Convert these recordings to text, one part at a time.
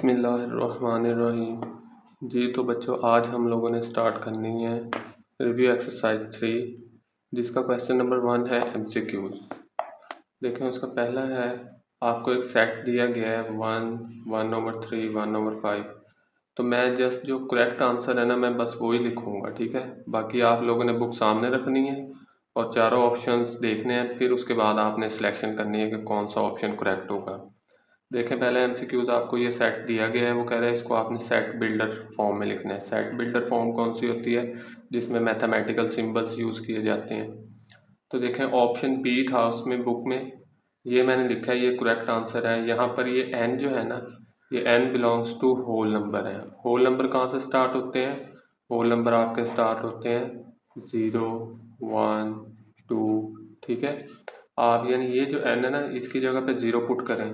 बिस्मिल्लाहिर्रहमानिर्रहीम। जी तो बच्चों, आज हम लोगों ने स्टार्ट करनी है रिव्यू एक्सरसाइज 3, जिसका क्वेश्चन नंबर 1 है MCQs। देखें, उसका पहला है, आपको एक सेट दिया गया है 1, 1/3, 1/5। तो मैं जस्ट जो करेक्ट आंसर है ना, मैं बस वही लिखूँगा, ठीक है। बाकी आप लोगों ने बुक सामने रखनी है और चारों ऑप्शंस देखने हैं, फिर उसके बाद आपने सिलेक्शन करनी है कि कौन सा ऑप्शन करेक्ट होगा। देखें, पहले MCQs आपको ये सेट दिया गया है, वो कह रहा है इसको आपने सेट बिल्डर फॉर्म में लिखना है। सेट बिल्डर फॉर्म कौन सी होती है? जिसमें मैथमेटिकल सिंबल्स यूज़ किए जाते हैं। तो देखें, ऑप्शन बी था उसमें बुक में, ये मैंने लिखा है, ये करेक्ट आंसर है। यहाँ पर ये n जो है ना, ये n belongs to whole number है। होल नंबर कहाँ से स्टार्ट होते हैं? होल नंबर आपके स्टार्ट होते हैं 0, 1, 2, ठीक है। आप यानी ये जो n है ना, इसकी जगह पे 0 पुट करें।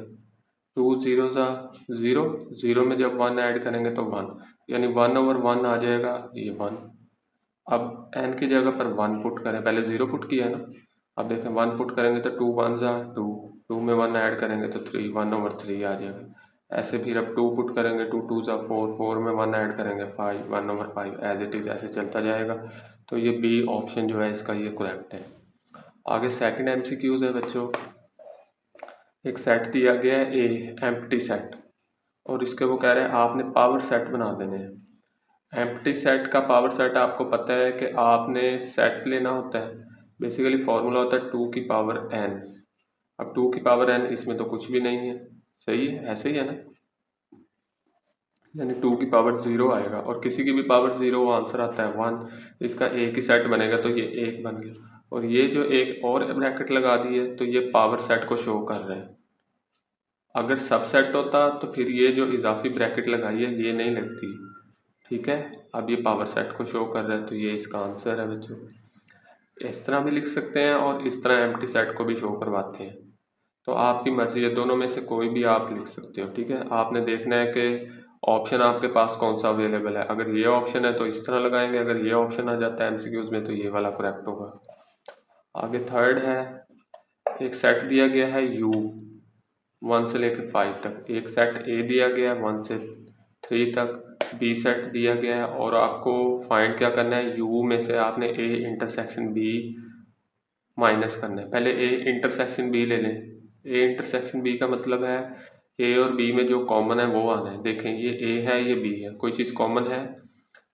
2 0 सा 0, 0 में जब 1 ऐड करेंगे तो 1, यानी 1/1 आ जाएगा, ये 1। अब n की जगह पर 1 पुट करें, पहले 0 पुट किया ना। अब देखें, 1 पुट करेंगे तो 2 1 सा 2, 2 में 1 ऐड करेंगे तो 3, 1/3 आ जाएगा। ऐसे फिर अब 2 पुट करेंगे, 2 2 सा 4, 4 में 1 ऐड करेंगे 5, 1/5 एज इट इज़, ऐसे चलता जाएगा। तो ये बी ऑप्शन जो है इसका, ये करेक्ट है। आगे सेकंड MCQs है बच्चों। एक सेट दिया गया है ए, एम्प्टी सेट, और इसके वो कह रहे हैं आपने पावर सेट बना देने हैं। एम्प्टी सेट का पावर सेट आपको पता है कि आपने सेट लेना होता है। बेसिकली फॉर्मूला होता है 2 की पावर n। अब 2 की पावर n, इसमें तो कुछ भी नहीं है, सही है, ऐसे ही है ना। यानी 2 की पावर 0 आएगा, और किसी की भी पावर 0 आंसर आता है 1। इसका एक ही सेट बनेगा, तो ये एक बन गया। और ये जो एक और ब्रैकेट लगा दी है, तो ये पावर सेट को शो कर रहे हैं। अगर सबसेट होता तो फिर ये जो इजाफी ब्रैकेट लगाई है ये नहीं लगती, ठीक है। अब ये पावर सेट को शो कर रहा है, तो ये इसका आंसर है बच्चों। इस तरह भी लिख सकते हैं और इस तरह एम्प्टी सेट को भी शो करवाते हैं, तो आपकी मर्जी है, दोनों में से कोई भी आप लिख सकते हो, ठीक है। आपने देखना है कि ऑप्शन आपके पास कौन सा अवेलेबल है। अगर ये ऑप्शन है तो इस तरह लगाएंगे, अगर ये ऑप्शन आ जाता है MCQs में तो ये वाला करेक्ट होगा। आगे थर्ड है, एक सेट दिया गया है U 1 से लेकर 5 तक। एक सेट ए दिया गया है 1 से 3 तक, बी सेट दिया गया है, और आपको फाइंड क्या करना है, यू में से आपने ए इंटरसेक्शन बी माइनस करना है। पहले ए इंटरसेक्शन बी ले लें। ए इंटरसेक्शन बी का मतलब है ए और बी में जो कॉमन है वो आना है। देखें, ये ए है, ये बी है, कोई चीज़ कॉमन है,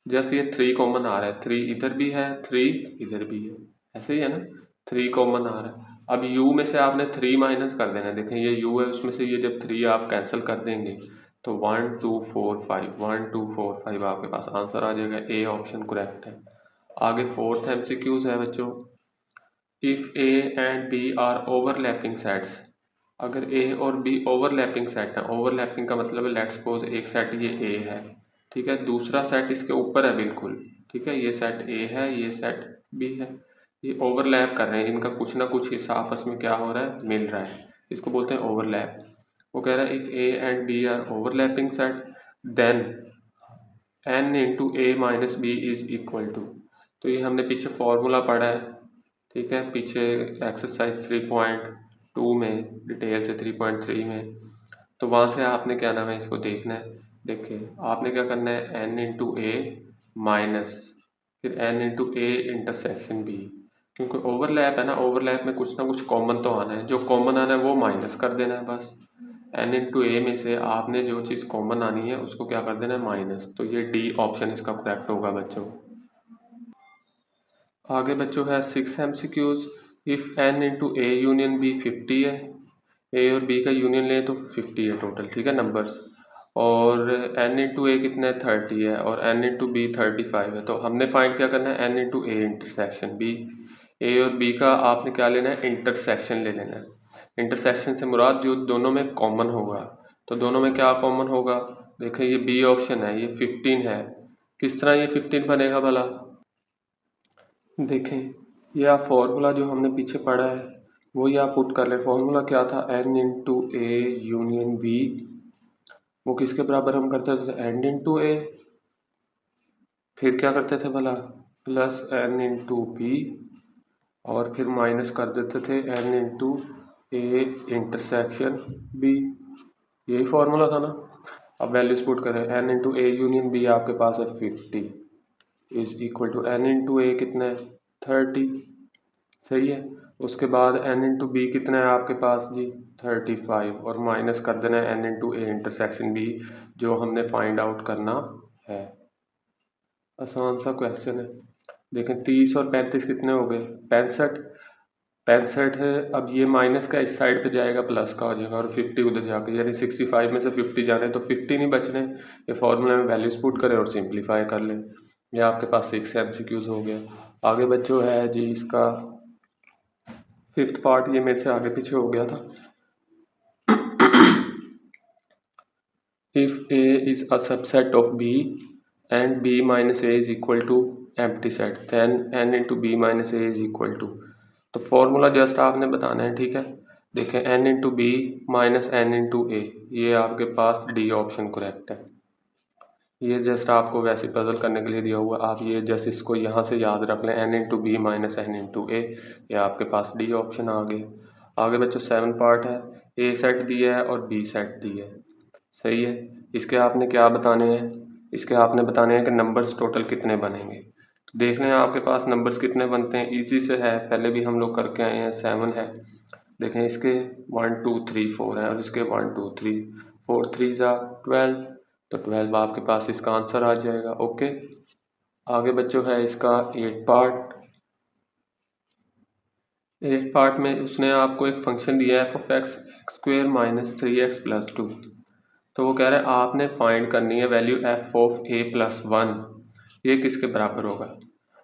जैसे ये 3 कॉमन आ रहा है, 3 इधर भी है, 3 इधर भी है, ऐसे ही है ना, 3 कॉमन आ रहा है। अब u में से आपने 3 माइनस कर देना है। देखें, ये u है, उसमें से ये जब 3 आप कैंसिल कर देंगे तो 1 2 4 5, 1 2 4 5 आपके पास आंसर आ जाएगा। ए ऑप्शन करेक्ट है। आगे फोर्थ MCQs है बच्चों। If A and B are overlapping sets, अगर ए और बी ओवरलैपिंग सेट है, ओवरलैपिंग का मतलब है, लेट्स सपोज एक सेट ये ए है, ठीक है, दूसरा सेट इसके ऊपर है बिल्कुल, ठीक है, ये सेट ए है, ये सेट बी है, ये ओवरलैप कर रहे हैं, इनका कुछ ना कुछ हिस्सा आपस में क्या हो रहा है, मिल रहा है, इसको बोलते हैं ओवरलैप। वो कह रहा है if A and B are overlapping set then n into A minus B is equal to. तो ये हमने पीछे फॉर्मूला पढ़ा है, ठीक है, पीछे एक्सरसाइज 3.2 में, डिटेल से 3.3 में, तो वहाँ से आपने क्या नाम है, इसको देखना है। देखिए, आपने क्या करना है, n इंटू ए माइनस फिर n into A intersection B, क्योंकि ओवरलैप है ना, ओवरलैप में कुछ ना कुछ कॉमन तो आना है, जो कॉमन आना है वो माइनस कर देना है बस। n इंटू ए में से आपने जो चीज़ कॉमन आनी है उसको क्या कर देना है, माइनस। तो ये डी ऑप्शन इसका करेक्ट होगा बच्चों। आगे बच्चों है 6 MCQs। If n into A union B 50 है, ए और बी का यूनियन लें तो 50 है टोटल, ठीक है, नंबर्स, और n इंटू ए कितना है, 30 है, और n इंटू बी 35 है। तो हमने फाइंड क्या करना है, n into A intersection B. A और बी का आपने क्या लेना है, इंटरसेक्शन ले लेना है। इंटरसेक्शन से मुराद जो दोनों में कॉमन होगा, तो दोनों में क्या कॉमन होगा, देखिए ये बी ऑप्शन है, ये 15 है, किस तरह ये 15 बनेगा भला। देखें, यह फॉर्मूला जो हमने पीछे पढ़ा है वही आप पुट कर ले। फॉर्मूला क्या था, n into A union B, वो किसके बराबर हम करते थे, n इंटू ए, फिर क्या करते थे भला, प्लस n इंटू बी, और फिर माइनस कर देते थे n into A intersection B. यही फॉर्मूला था ना। अब वैल्यूज पुट करें, n into A union B आपके पास है 50 is equal to n into A कितना है 30, सही है। उसके बाद n इंटू बी कितना है आपके पास जी 35 और माइनस कर देना है n into A intersection B जो हमने फाइंड आउट करना है। आसान सा क्वेश्चन है। देखें 30 और 35 कितने हो गए 65 है। अब ये माइनस का इस साइड पे जाएगा प्लस का हो जाएगा और 50 उधर जाके, यानी 65 में से 50 जाने तो 50 नहीं बचने। ये फॉर्मूला में वैल्यूज पुट करें और सिंप्लीफाई कर लें। ये आपके पास 6 MCQs हो गया। आगे बच्चों है जी इसका 5th पार्ट, ये मेरे से आगे पीछे हो गया था। If A is a subset of B and B minus A is equal to empty set then n into B minus A is equal to, तो फॉर्मूला जस्ट आपने बताना है, ठीक है। देखें n into B minus N into A, ये आपके पास D option correct है। ये जस्ट आपको वैसे पजल करने के लिए दिया हुआ, आप ये जस्ट इसको यहाँ से याद रख लें n into B minus N into A, ये आपके पास डी ऑप्शन आ गया। आगे बच्चों 7 पार्ट है, ए सेट दिया है और बी सेट दिया है, सही है। इसके आपने क्या बताने हैं, इसके आपने बताने हैं कि नंबर्स टोटल कितने बनेंगे। तो देख लें आपके पास नंबर्स कितने बनते हैं, इजी से है, पहले भी हम लोग करके आए हैं। 7 है, देखें इसके 1 2 3 4 है और इसके 1 2 3 4 3 ज़ा 12, तो 12 आपके पास इसका आंसर आ जाएगा। ओके, आगे बच्चों है इसका 8 पार्ट। 8 पार्ट में उसने आपको एक फंक्शन दिया है F of x square minus 3x plus 2, तो वो कह रहा है आपने फाइंड करनी है value F of A plus 1, ये किसके बराबर होगा।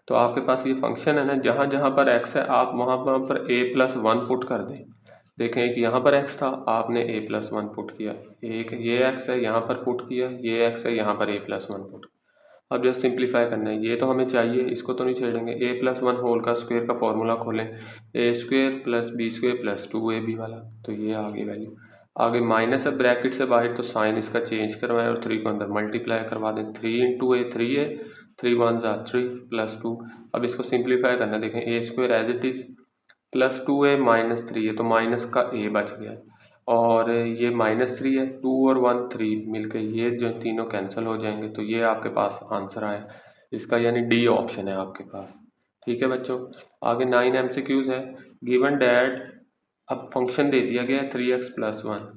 तो आपके पास ये फंक्शन है ना, जहाँ जहाँ पर x है आप वहाँ वहाँ पर a प्लस 1 पुट कर दें। देखें एक यहाँ पर x था, आपने a प्लस 1 पुट किया, एक ये x है यहाँ पर पुट किया, ये x है यहाँ पर a प्लस 1 पुट। अब जस्ट सिंप्लीफाई करना है, ये तो हमें चाहिए, इसको तो नहीं छेड़ेंगे। a प्लस 1 होल का स्क्वायर का फॉर्मूला खोलें, a square plus B square plus 2ab वाला, तो ये आ गई वैल्यू। आगे माइनस है ब्रैकेट से बाहर, तो साइन इसका चेंज करवाएं और 3 को अंदर मल्टीप्लाई करवा दें। 3 इंटू ए 3 है, 3 1 ज़ा 3 प्लस 2। अब इसको सिंप्लीफाई करना है, देखें A square as it is plus 2a minus 3 है, तो माइनस का a बच गया और ये माइनस 3 है, 2 और 1 3 मिलके ये जो तीनों कैंसिल हो जाएंगे, तो ये आपके पास आंसर आया इसका, यानी डी ऑप्शन है आपके पास। ठीक है बच्चों, आगे 9 MCQs है। गिवन डैट, अब फंक्शन दे दिया गया है 3x प्लस 1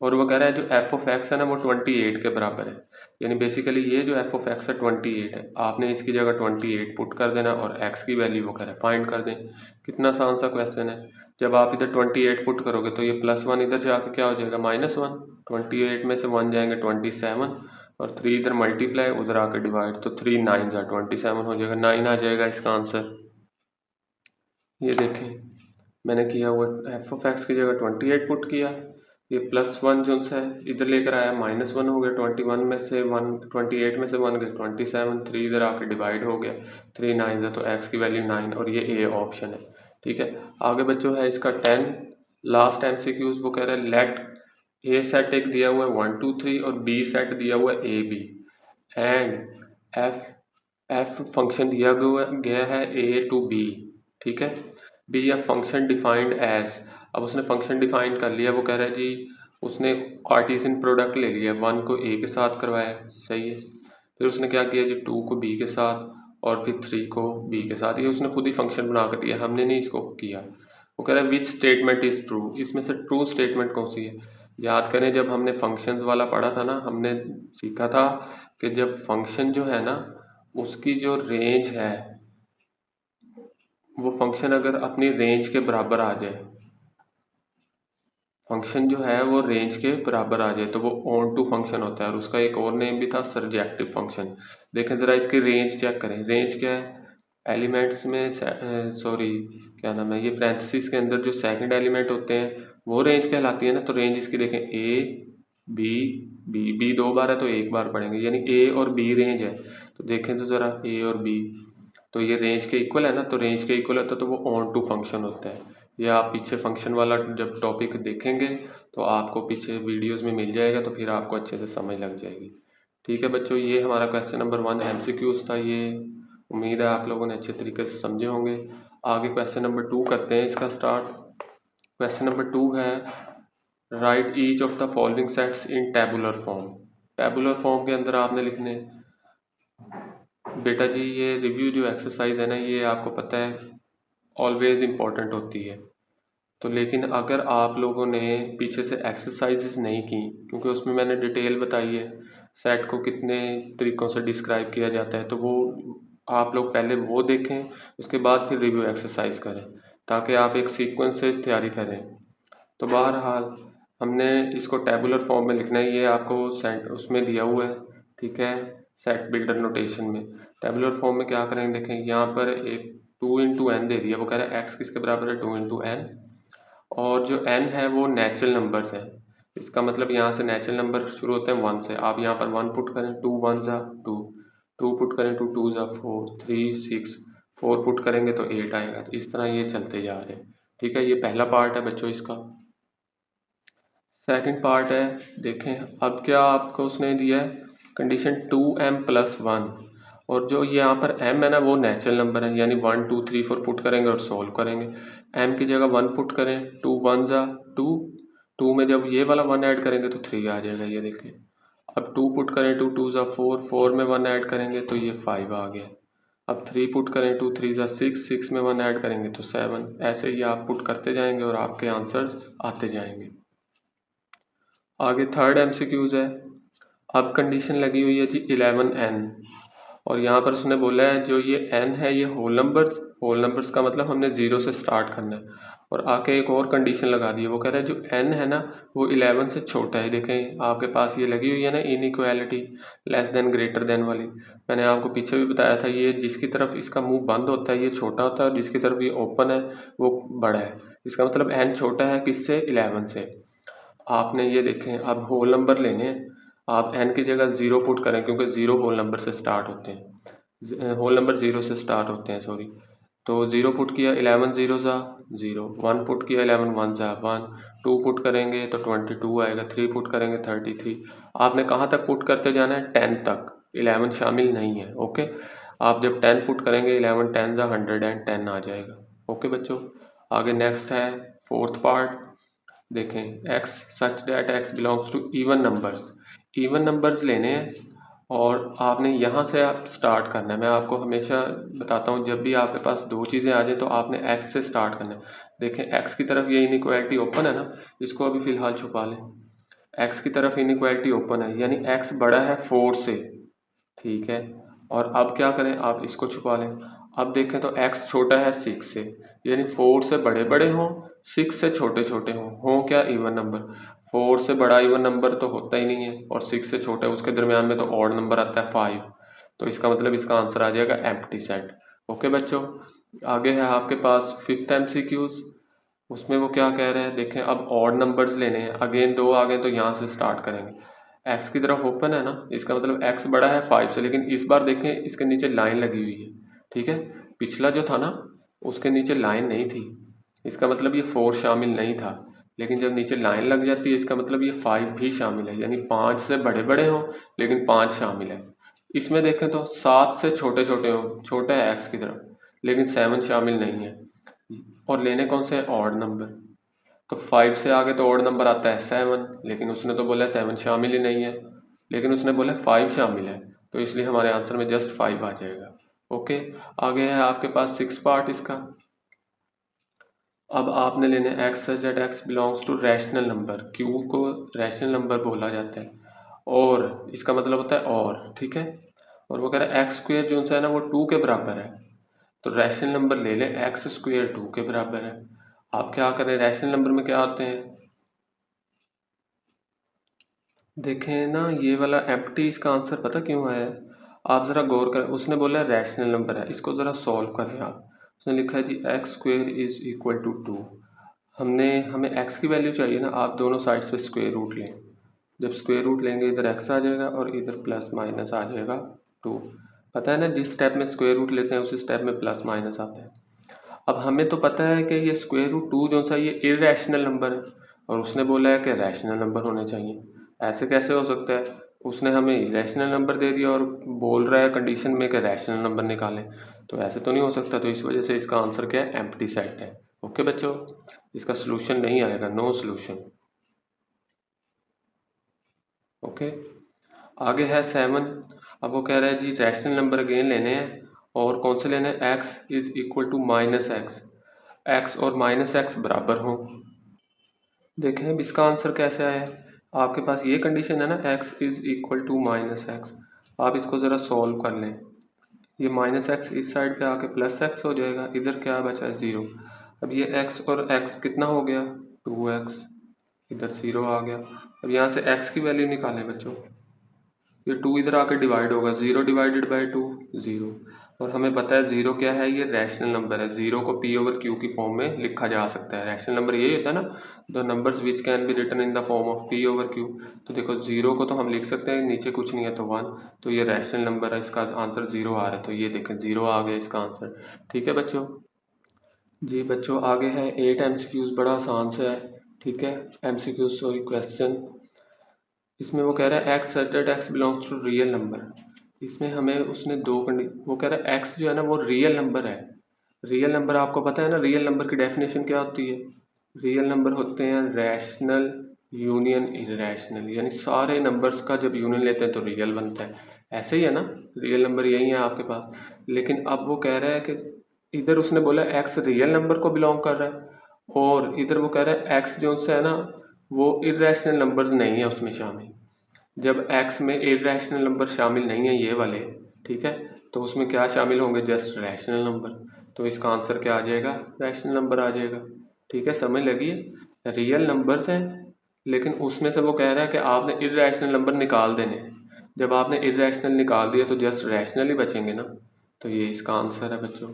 और वो कह रहा है जो एफ ऑफ एक्स है ना वो 28 के बराबर है, यानी बेसिकली ये जो एफ ऑफ एक्स है 28 है, आपने इसकी जगह 28 पुट कर देना और एक्स की वैल्यू वो कह रहा है फाइंड कर दें। कितना आसान सा क्वेश्चन है। जब आप इधर 28 पुट करोगे तो ये प्लस 1 इधर जाके क्या हो जाएगा -1, 28 में से 1 जाएंगे 27 और 3 इधर मल्टीप्लाई उधर आकर डिवाइड, तो 3 9 जा 27 हो जाएगा, 9 आ जाएगा इसका आंसर। ये देखें मैंने किया हुआ एफ ऑफ एक्स की जगह 28 पुट किया, ये प्लस 1 जो है इधर लेकर आया -1 हो गया, 21 में से 1 28 में से 1 गए 27, 3 इधर आके डिवाइड हो गया, 3 9 है तो एक्स की वैल्यू 9 और ये ए ऑप्शन है। ठीक है, आगे बच्चों है इसका 10 लास्ट MCQs। वो कह रहा है लेट ए सेट एक दिया हुआ है 1 2 3 और बी सेट दिया हुआ है A B and F function दिया गया है ए टू बी। ठीक है, be a function defined as, अब उसने फंक्शन डिफाइन कर लिया। वो कह रहा है जी उसने कार्टेशियन प्रोडक्ट ले लिया, 1 को ए के साथ करवाया, सही है। फिर उसने क्या किया जी 2 को बी के साथ और फिर 3 को बी के साथ, ये उसने खुद ही फंक्शन बना कर दिया, हमने नहीं इसको किया। वो कह रहा है विच स्टेटमेंट इज़ ट्रू, इसमें से ट्रू स्टेटमेंट कौन सी है। याद करें जब हमने फंक्शंस वाला पढ़ा था ना, हमने सीखा था कि जब फंक्शन जो है ना उसकी जो रेंज है, वो फंक्शन अगर अपनी रेंज के बराबर आ जाए, फंक्शन जो है वो रेंज के बराबर आ जाए तो वो ऑन टू फंक्शन होता है और उसका एक और नेम भी था सरजेक्टिव फंक्शन। देखें ज़रा इसकी रेंज चेक करें, रेंज क्या है, एलिमेंट्स में सॉरी क्या नाम है, ये पैरेंथेसिस के अंदर जो सेकंड एलिमेंट होते हैं वो रेंज कहलाती है ना। तो रेंज इसकी देखें ए बी बी, बी 2 बार है तो 1 बार पढ़ेंगे, यानी ए और बी रेंज है। तो देखें तो ज़रा ए और बी, तो ये रेंज के इक्वल है ना, तो रेंज के इक्वल होता है तो वो ऑन टू फंक्शन होता है। ये आप पीछे फंक्शन वाला जब टॉपिक देखेंगे तो आपको पीछे वीडियोस में मिल जाएगा, तो फिर आपको अच्छे से समझ लग जाएगी। ठीक है बच्चों, ये हमारा क्वेश्चन नंबर 1 MCQs था। ये उम्मीद है आप लोगों ने अच्छे तरीके से समझे होंगे। आगे क्वेश्चन नंबर 2 करते हैं इसका स्टार्ट। क्वेश्चन नंबर 2 है right each of the following sets in tabular form. Tabular form के अंदर आपने लिखने बेटा जी, ये रिव्यू जो एक्सरसाइज है ना, ये आपको पता है ऑलवेज इम्पॉर्टेंट होती है। तो लेकिन अगर आप लोगों ने पीछे से एक्सरसाइजेस नहीं की, क्योंकि उसमें मैंने डिटेल बताई है सेट को कितने तरीक़ों से डिस्क्राइब किया जाता है, तो वो आप लोग पहले वो देखें, उसके बाद फिर रिव्यू एक्सरसाइज करें, ताकि आप एक सीक्वेंस से तैयारी करें। तो बहरहाल हमने इसको टेबुलर फॉर्म में लिखना है, ये आपको सेट उसमें दिया हुआ है, ठीक है, सेट बिल्डर नोटेशन में। टेबुलर फॉर्म में क्या करेंगे, देखें यहाँ पर एक 2 × n दे दिया, वो कह रहा है x किसके बराबर है 2 × n, और जो n है वो नेचुरल नंबर्स है। इसका मतलब यहाँ से नेचुरल नंबर शुरू होते हैं 1 से। आप यहाँ पर 1 पुट करें, 2 1 ज़ा 2, 2 पुट करें, 2 2 ज़ा 4, 3 6, 4 पुट करेंगे तो 8 आएगा। तो इस तरह ये चलते जा रहे हैं, ठीक है। ये पहला पार्ट है बच्चों इसका। सेकंड पार्ट है, देखें अब क्या आपको उसने दिया है कंडीशन 2m+1, और जो यहाँ पर m है ना वो नेचुरल नंबर है, यानी 1 2 3 4 पुट करेंगे और सोल्व करेंगे। m की जगह 1 पुट करें, 2 1 ज़ा 2, 2 में जब ये वाला 1 ऐड करेंगे तो 3 आ जाएगा, ये देखें। अब 2 पुट करें, 2 2 ज़ा 4, 4 में 1 ऐड करेंगे तो ये 5 आ गया। अब 3 पुट करें, 2 3 ज़ा 6, 6 में 1 ऐड करेंगे तो 7। ऐसे ही आप पुट करते जाएंगे और आपके आंसर्स आते जाएंगे। आगे थर्ड MCQs है। अब कंडीशन लगी हुई है जी 11n, और यहाँ पर उसने बोला है जो ये n है ये होल नंबर्स का मतलब हमने 0 से स्टार्ट करना है। और आके एक और कंडीशन लगा दी है, वो कह रहा है जो n है ना वो 11 से छोटा है। देखें आपके पास ये लगी हुई है ना inequality less than greater than वाली, मैंने आपको पीछे भी बताया था, ये जिसकी तरफ इसका मुंह बंद होता है ये छोटा होता है, और जिसकी तरफ ये ओपन है वो बड़ा है। इसका मतलब n छोटा है किससे, 11 से। आपने ये देखें अब होल नंबर लेने हैं, आप n की जगह 0 पुट करें, क्योंकि 0 होल नंबर से स्टार्ट होते हैं, होल नंबर 0 से स्टार्ट होते हैं, सॉरी। तो 0 पुट किया, 11 0 ज़ा 0, 1 पुट किया, 11 1 ज़ा 1, 2 पुट करेंगे तो 22 आएगा, 3 पुट करेंगे 33। आपने कहाँ तक पुट करते जाना है, 10 तक, 11 शामिल नहीं है, ओके। आप जब 10 पुट करेंगे 11 10 ज़ा 110 आ जाएगा, ओके बच्चों। आगे नेक्स्ट है फोर्थ पार्ट, देखें x such that x belongs to even numbers लेने हैं, और आपने यहाँ से आप स्टार्ट करना है। मैं आपको हमेशा बताता हूँ जब भी आपके पास दो चीज़ें आ जाए तो आपने x से स्टार्ट करना है। देखें x की तरफ ये इनइक्वालिटी ओपन है ना, इसको अभी फ़िलहाल छुपा लें। x की तरफ इनइक्वालिटी ओपन है, यानी x बड़ा है 4 से, ठीक है। और अब क्या करें, आप इसको छुपा लें। अब देखें तो x छोटा है 6 से, यानी 4 से बड़े बड़े हों, 6 से छोटे छोटे हों क्या इवन नंबर। 4 से बड़ा इवन नंबर तो होता ही नहीं है, और 6 से छोटा उसके दरमियान में तो ऑड नंबर आता है 5। तो इसका मतलब इसका आंसर आ जाएगा एम्प्टी सेट, ओके बच्चों। आगे है आपके पास फिफ्थ MCQs, उसमें वो क्या कह रहे हैं, देखें अब ऑड नंबर्स लेने हैं, अगेन 2 आ गए तो यहाँ से स्टार्ट करेंगे। x की तरफ ओपन है ना, इसका मतलब x बड़ा है 5 से, लेकिन इस बार देखें इसके नीचे लाइन लगी हुई है, ठीक है। पिछला जो था ना उसके नीचे लाइन नहीं थी, इसका मतलब ये 4 शामिल नहीं था, लेकिन जब नीचे लाइन लग जाती है इसका मतलब ये 5 भी शामिल है, यानी 5 से बड़े बड़े हों लेकिन 5 शामिल है। इसमें देखें तो 7 से छोटे छोटे हों, छोटा है x की तरफ लेकिन 7 शामिल नहीं है, और लेने कौन से ऑड नंबर। तो 5 से आगे तो ऑड नंबर आता है 7, लेकिन उसने तो बोला 7 शामिल ही नहीं है, लेकिन उसने बोला 5 शामिल है, तो इसलिए हमारे आंसर में जस्ट 5 आ जाएगा, ओके। आगे है आपके पास 6 पार्ट इसका। अब आपने लेने x such that x belongs to rational number, q को रैशनल नंबर बोला जाता है, और इसका मतलब होता है और, ठीक है। और वो कह रहा है एक्स स्क्वेयर जो सा है ना वो 2 के बराबर है, तो रैशनल नंबर ले लें, एक्स स्क्वेयर 2 के बराबर है। आप क्या करें, रैशनल नंबर में क्या होते हैं, देखें ना ये वाला एम्प्टी, इसका आंसर पता क्यों है, आप ज़रा गौर करें। उसने बोला रैशनल नंबर है, इसको ज़रा सॉल्व करें आप। उसने लिखा है G X square is equal to 2। हमें एक्स की वैल्यू चाहिए ना, आप दोनों साइड से स्क्वेयर रूट लें। जब स्क्वेयर रूट लेंगे इधर एक्स आ जाएगा और इधर प्लस माइनस आ जाएगा 2। पता है ना जिस स्टेप में स्क्वेयर रूट लेते हैं उसी स्टेप में प्लस माइनस आता है। अब हमें तो पता है कि ये स्क्वेयर रूट 2 जो सा ये इर्रेशनल नंबर है, और उसने बोला है कि रैशनल नंबर होने चाहिए। ऐसे कैसे हो सकता है, उसने हमें इरेशनल नंबर दे दिया और बोल रहा है कंडीशन में कि रैशनल नंबर निकालें, तो ऐसे तो नहीं हो सकता। तो इस वजह से इसका आंसर क्या है, एम्प्टी सेट है, ओके बच्चों। इसका सोल्यूशन नहीं आएगा, नो सोल्यूशन, ओके। आगे है 7। अब वो कह रहा है जी रैशनल नंबर अगेन लेने हैं और कौन से लेने हैं, x is equal to minus X, X और माइनस एक्स बराबर हों। देखें अब इसका आंसर कैसे आया है। आपके पास ये कंडीशन है ना, x is equal to minus X. आप इसको ज़रा सॉल्व कर लें। ये माइनस एक्स इस साइड पे आके प्लस एक्स हो जाएगा, इधर क्या बचा है 0। अब ये x और x कितना हो गया 2x, इधर 0 आ गया। अब यहाँ से x की वैल्यू निकालें बच्चों, ये 2 इधर आकर डिवाइड होगा, 0 डिवाइडेड बाई 2 0। और हमें पता है 0 क्या है, ये रैशनल नंबर है। 0 को p ओवर q की फॉर्म में लिखा जा सकता है। रैशनल नंबर यही होता है ना, the numbers which can be written in the form of p over q। तो देखो 0 को तो हम लिख सकते हैं, नीचे कुछ नहीं है तो 1, तो ये रैशनल नंबर है, इसका आंसर 0 आ रहा है। तो ये देखें 0 आ गया इसका आंसर। ठीक है बच्चों। जी बच्चों आगे है 8 MCQs, बड़ा आसान सा है। ठीक है, MCQs सॉरी क्वेश्चन। इसमें वो कह रहा है X such that X belongs to real number. इसमें हमें उसने वो कह रहा है एक्स जो है ना वो रियल नंबर है। रियल नंबर आपको पता है ना, रियल नंबर की डेफिनेशन क्या होती है। रियल नंबर होते हैं रैशनल यूनियन इरेशनल, यानी सारे नंबर्स का जब यूनियन लेते हैं तो रियल बनता है। ऐसे ही है ना, रियल नंबर यही है आपके पास। लेकिन अब वो कह रहा है कि इधर उसने बोला एक्स रियल नंबर को बिलोंग कर रहा है, और इधर वो कह रहा है एक्स जो है ना वो इरेशनल नंबर्स नहीं है उसमें शामिल। जब x में इरेशनल नंबर शामिल नहीं है ये वाले, ठीक है, तो उसमें क्या शामिल होंगे, जस्ट रैशनल नंबर। तो इसका आंसर क्या आ जाएगा, रैशनल नंबर आ जाएगा। ठीक है, समझ लगी है। रियल नंबर्स हैं लेकिन उसमें से वो कह रहा है कि आपने इरेशनल नंबर निकाल देने हैं। जब आपने इरेशनल निकाल दिया तो जस्ट रैशनल ही बचेंगे ना। तो ये इसका आंसर है बच्चों।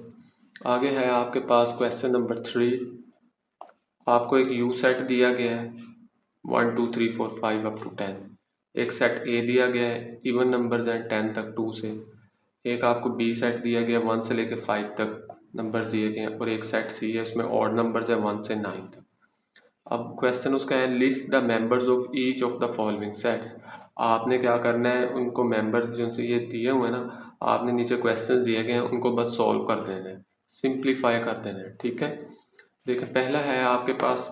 आगे है आपके पास क्वेश्चन नंबर 3। आपको एक यू सेट दिया गया है 1 2 3 4 5 अप टू 10। एक सेट ए दिया गया है, इवन नंबर्स हैं 10 तक 2 से। एक आपको बी सेट दिया गया 1 से लेकर 5 तक नंबर्स दिए गए हैं, और एक सेट सी है उसमें ऑड नंबर्स है 1 से 9 तक। अब क्वेश्चन उसका है list the members of each of the following sets. आपने क्या करना है, उनको मेंबर्स जो से ये दिए हुए हैं ना, आपने नीचे क्वेश्चन दिए गए हैं उनको बस सॉल्व कर देना है, सिंप्लीफाई कर देना है। ठीक है, देखिए पहला है आपके पास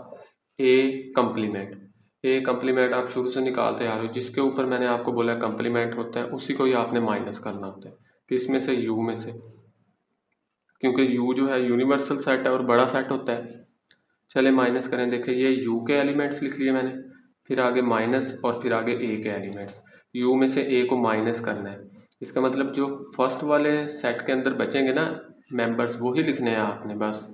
ए कम्प्लीमेंट। ए कम्प्लीमेंट आप शुरू से निकालते आ रहे हो, जिसके ऊपर मैंने आपको बोला कम्प्लीमेंट होता है उसी को ही आपने माइनस करना होता है। किसमें से, यू में से, क्योंकि यू जो है यूनिवर्सल सेट है और बड़ा सेट होता है। चले माइनस करें, देखिए ये यू के एलिमेंट्स लिख लिए मैंने, फिर आगे माइनस और फिर आगे ए के एलिमेंट्स। यू में से ए को माइनस करना है, इसका मतलब जो फर्स्ट वाले सेट के अंदर बचेंगे ना मेंबर्स वही लिखने हैं आपने बस।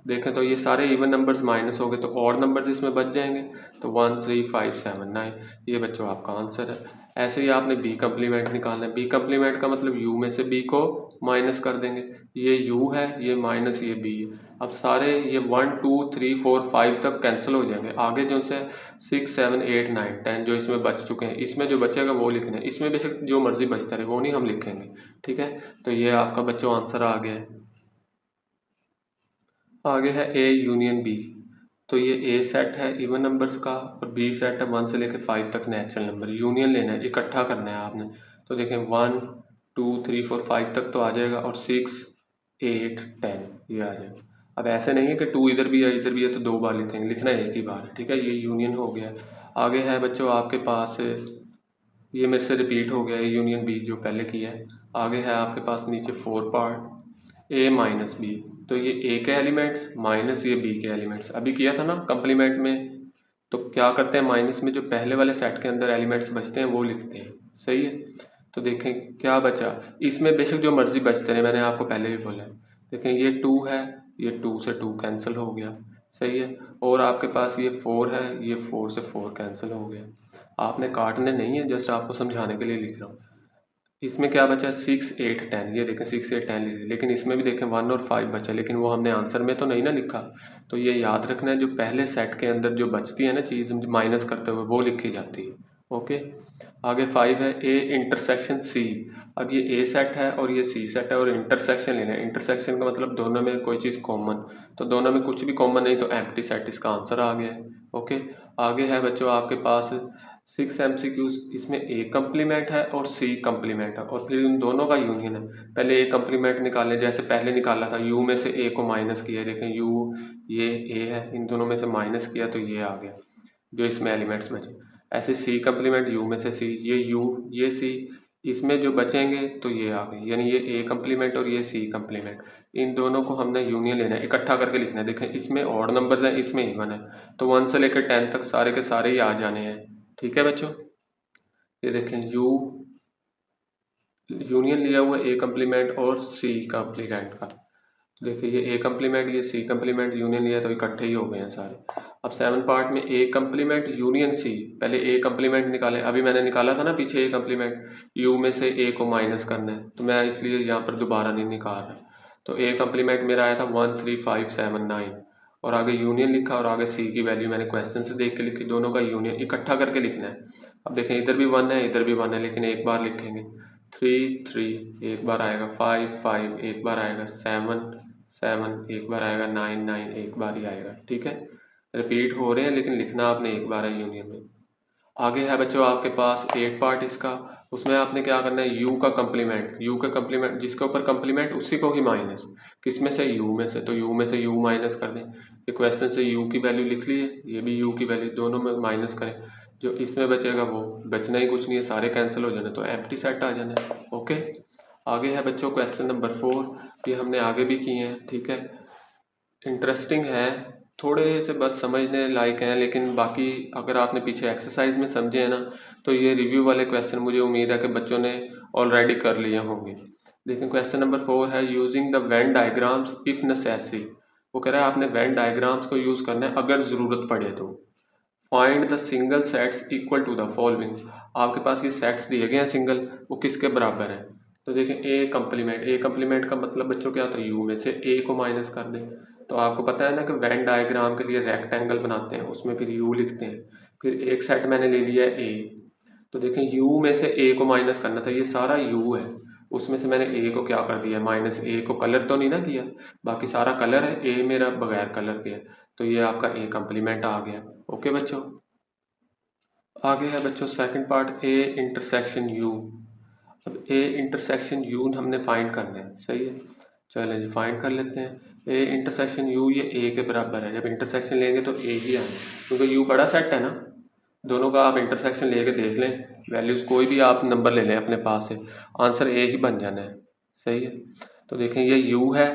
देखें तो ये सारे इवन नंबर्स माइनस हो गए तो ऑड नंबर्स इसमें बच जाएंगे, तो 1 3 5 7 9, ये बच्चों आपका आंसर है। ऐसे ही आपने बी कम्प्लीमेंट निकालना है। बी कम्प्लीमेंट का मतलब यू में से बी को माइनस कर देंगे, ये यू है ये माइनस ये बी है। अब सारे ये 1 2 3 4 5 तक कैंसिल हो जाएंगे, आगे जो से 6 7 8 9 10 जो इसमें बच चुके हैं, इसमें जो बचेगा वो लिखना है। इसमें बेशक जो मर्जी बचता रहे वो नहीं हम लिखेंगे। ठीक है, तो ये आपका बच्चों आंसर आ गया है। आगे है ए यूनियन बी। तो ये ए सेट है इवन नंबर्स का और बी सेट है 1 से लेकर 5 तक नेचुरल नंबर। यूनियन लेना है, इकट्ठा करना है आपने। तो देखें 1 2 3 4 5 तक तो आ जाएगा और 6 8 10 ये आ जाएगा। अब ऐसे नहीं है कि 2 इधर भी है तो 2 बार लिखेंगे, लिखना है एक ही बार। ठीक है, ये यूनियन हो गया। आगे है बच्चों आपके पास, ये मेरे से रिपीट हो गया है यूनियन बी जो पहले किया है। आगे है आपके पास नीचे 4 पार्ट ए माइनस बी। तो ये ए के एलिमेंट्स माइनस ये बी के एलिमेंट्स अभी किया था ना कंप्लीमेंट में। तो क्या करते हैं, माइनस में जो पहले वाले सेट के अंदर एलिमेंट्स बचते हैं वो लिखते हैं। सही है, तो देखें क्या बचा। इसमें बेशक जो मर्जी बचते रहे, मैंने आपको पहले भी बोला है। देखें ये 2 है, ये 2 से 2 कैंसिल हो गया। सही है, और आपके पास ये 4 है, ये 4 से 4 कैंसिल हो गया। आपने काटने नहीं है, जस्ट आपको समझाने के लिए लिख रहा हूँ। इसमें क्या बचा 6 8 10, ये देखें 6 8 10 लिखे, लेकिन इसमें भी देखें 1 और 5 बचा, लेकिन वो हमने आंसर में तो नहीं ना लिखा। तो ये याद रखना है, जो पहले सेट के अंदर जो बचती है ना चीज़ माइनस करते हुए वो लिखी जाती है। ओके, आगे 5 है ए इंटरसेक्शन सी। अब ये ए सेट है और ये सी सेट है और इंटरसेक्शन लेना है। इंटरसेक्शन का मतलब दोनों में कोई चीज़ कॉमन, तो दोनों में कुछ भी कॉमन नहीं तो एम्प्टी सेट, इसका आंसर आ गया है। ओके, आगे है बच्चों आपके पास 6 MCQs। इसमें ए कम्प्लीमेंट है और सी कम्प्लीमेंट है और फिर इन दोनों का यूनियन है। पहले ए कम्प्लीमेंट निकालें, जैसे पहले निकाला था यू में से ए को माइनस किया, देखें यू ये ए है, इन दोनों में से माइनस किया तो ये आ गया जो इसमें एलिमेंट्स बचे। ऐसे सी कम्प्लीमेंट यू में से सी, ये यू ये सी, इसमें जो बचेंगे तो ये आ गए, यानी ये ए कम्प्लीमेंट और ये सी कम्प्लीमेंट, इन दोनों को हमने यूनियन लेना है, इकट्ठा करके लिखना है। देखें इसमें ऑड नंबर्स हैं, इसमें इवन है, तो 1 से लेकर 10 तक सारे के सारे ही आ जाने हैं। ठीक है बच्चों, ये देखें यू यूनियन लिया हुआ ए कम्प्लीमेंट और सी कम्प्लीमेंट का। देखिए ये ए कम्प्लीमेंट ये सी कम्प्लीमेंट यूनियन लिया तो इकट्ठे ही हो गए हैं सारे। अब 7 पार्ट में ए कम्प्लीमेंट यूनियन सी, पहले ए कम्प्लीमेंट निकाले, अभी मैंने निकाला था ना पीछे ए कम्प्लीमेंट, यू में से ए को माइनस करना है, तो मैं इसलिए यहाँ पर दोबारा नहीं निकाल रहा। तो ए कम्प्लीमेंट मेरा आया था 13579, और आगे यूनियन लिखा और आगे सी की वैल्यू मैंने क्वेश्चन से देख के लिखी, दोनों का यूनियन इकट्ठा करके लिखना है। अब देखें इधर भी 1 है इधर भी 1 है, लेकिन एक बार लिखेंगे 3 3 एक बार आएगा, 5 5 एक बार आएगा, 7 7 एक बार आएगा, 9 9 एक बार ही आएगा। ठीक है, रिपीट हो रहे हैं लेकिन लिखना आपने एक बार है यूनियन में। आगे है बच्चों आपके पास 8 पार्ट इसका, उसमें आपने क्या करना है, यू का कम्प्लीमेंट, यू का कम्प्लीमेंट जिसके ऊपर कम्प्लीमेंट उसी को ही माइनस, किस में से, यू में से, तो यू में से यू माइनस कर दें। ये क्वेश्चन से यू की वैल्यू लिख ली है, ये भी यू की वैल्यू, दोनों में माइनस करें, जो इसमें बचेगा वो बचना ही कुछ नहीं है, सारे कैंसिल हो जाने, तो एम्प्टी सेट आ जाना है। ओके, आगे है बच्चों क्वेश्चन नंबर 4, ये हमने आगे भी किए हैं। ठीक है, इंटरेस्टिंग है, थोड़े से बस समझने लायक हैं, लेकिन बाकी अगर आपने पीछे एक्सरसाइज में समझे हैं ना, तो ये रिव्यू वाले क्वेश्चन मुझे उम्मीद है कि बच्चों ने ऑलरेडी कर लिए होंगे। देखिए क्वेश्चन नंबर 4 है, using the Venn diagrams if necessary. वो कह रहा है आपने वेन डायग्राम्स को यूज़ करना है अगर ज़रूरत पड़े तो। Find the single sets equal to the following. आपके पास ये सेट्स दिए गए हैं सिंगल, वो किसके बराबर हैं। तो देखें ए कम्प्लीमेंट का मतलब बच्चों क्या होता है, यू में से ए को माइनस कर दें। तो आपको पता है ना कि वेन डायग्राम के लिए रेक्टेंगल बनाते हैं, उसमें फिर यू लिखते हैं, फिर एक सेट मैंने ले लिया है ए, तो देखें यू में से ए को माइनस करना था, ये सारा यू है, उसमें से मैंने ए को क्या कर दिया, माइनस ए को कलर तो नहीं ना किया, बाकी सारा कलर है, ए मेरा बगैर कलर के है, तो ये आपका ए कम्प्लीमेंट आ गया। ओके बच्चों, आगे है बच्चों second part, A intersection you. अब ए इंटरसेक्शन यू हमने फाइंड करना है, सही है, चलें जी फाइंड कर लेते हैं। ए इंटरसेक्शन यू ये ए के बराबर है, जब इंटरसेक्शन लेंगे तो ए ही आए, क्योंकि यू बड़ा सेट है ना, दोनों का आप इंटरसेक्शन लेके देख लें, वैल्यूज़ कोई भी आप नंबर ले लें अपने पास से, आंसर ए ही बन जाना है। सही है, तो देखें ये यू है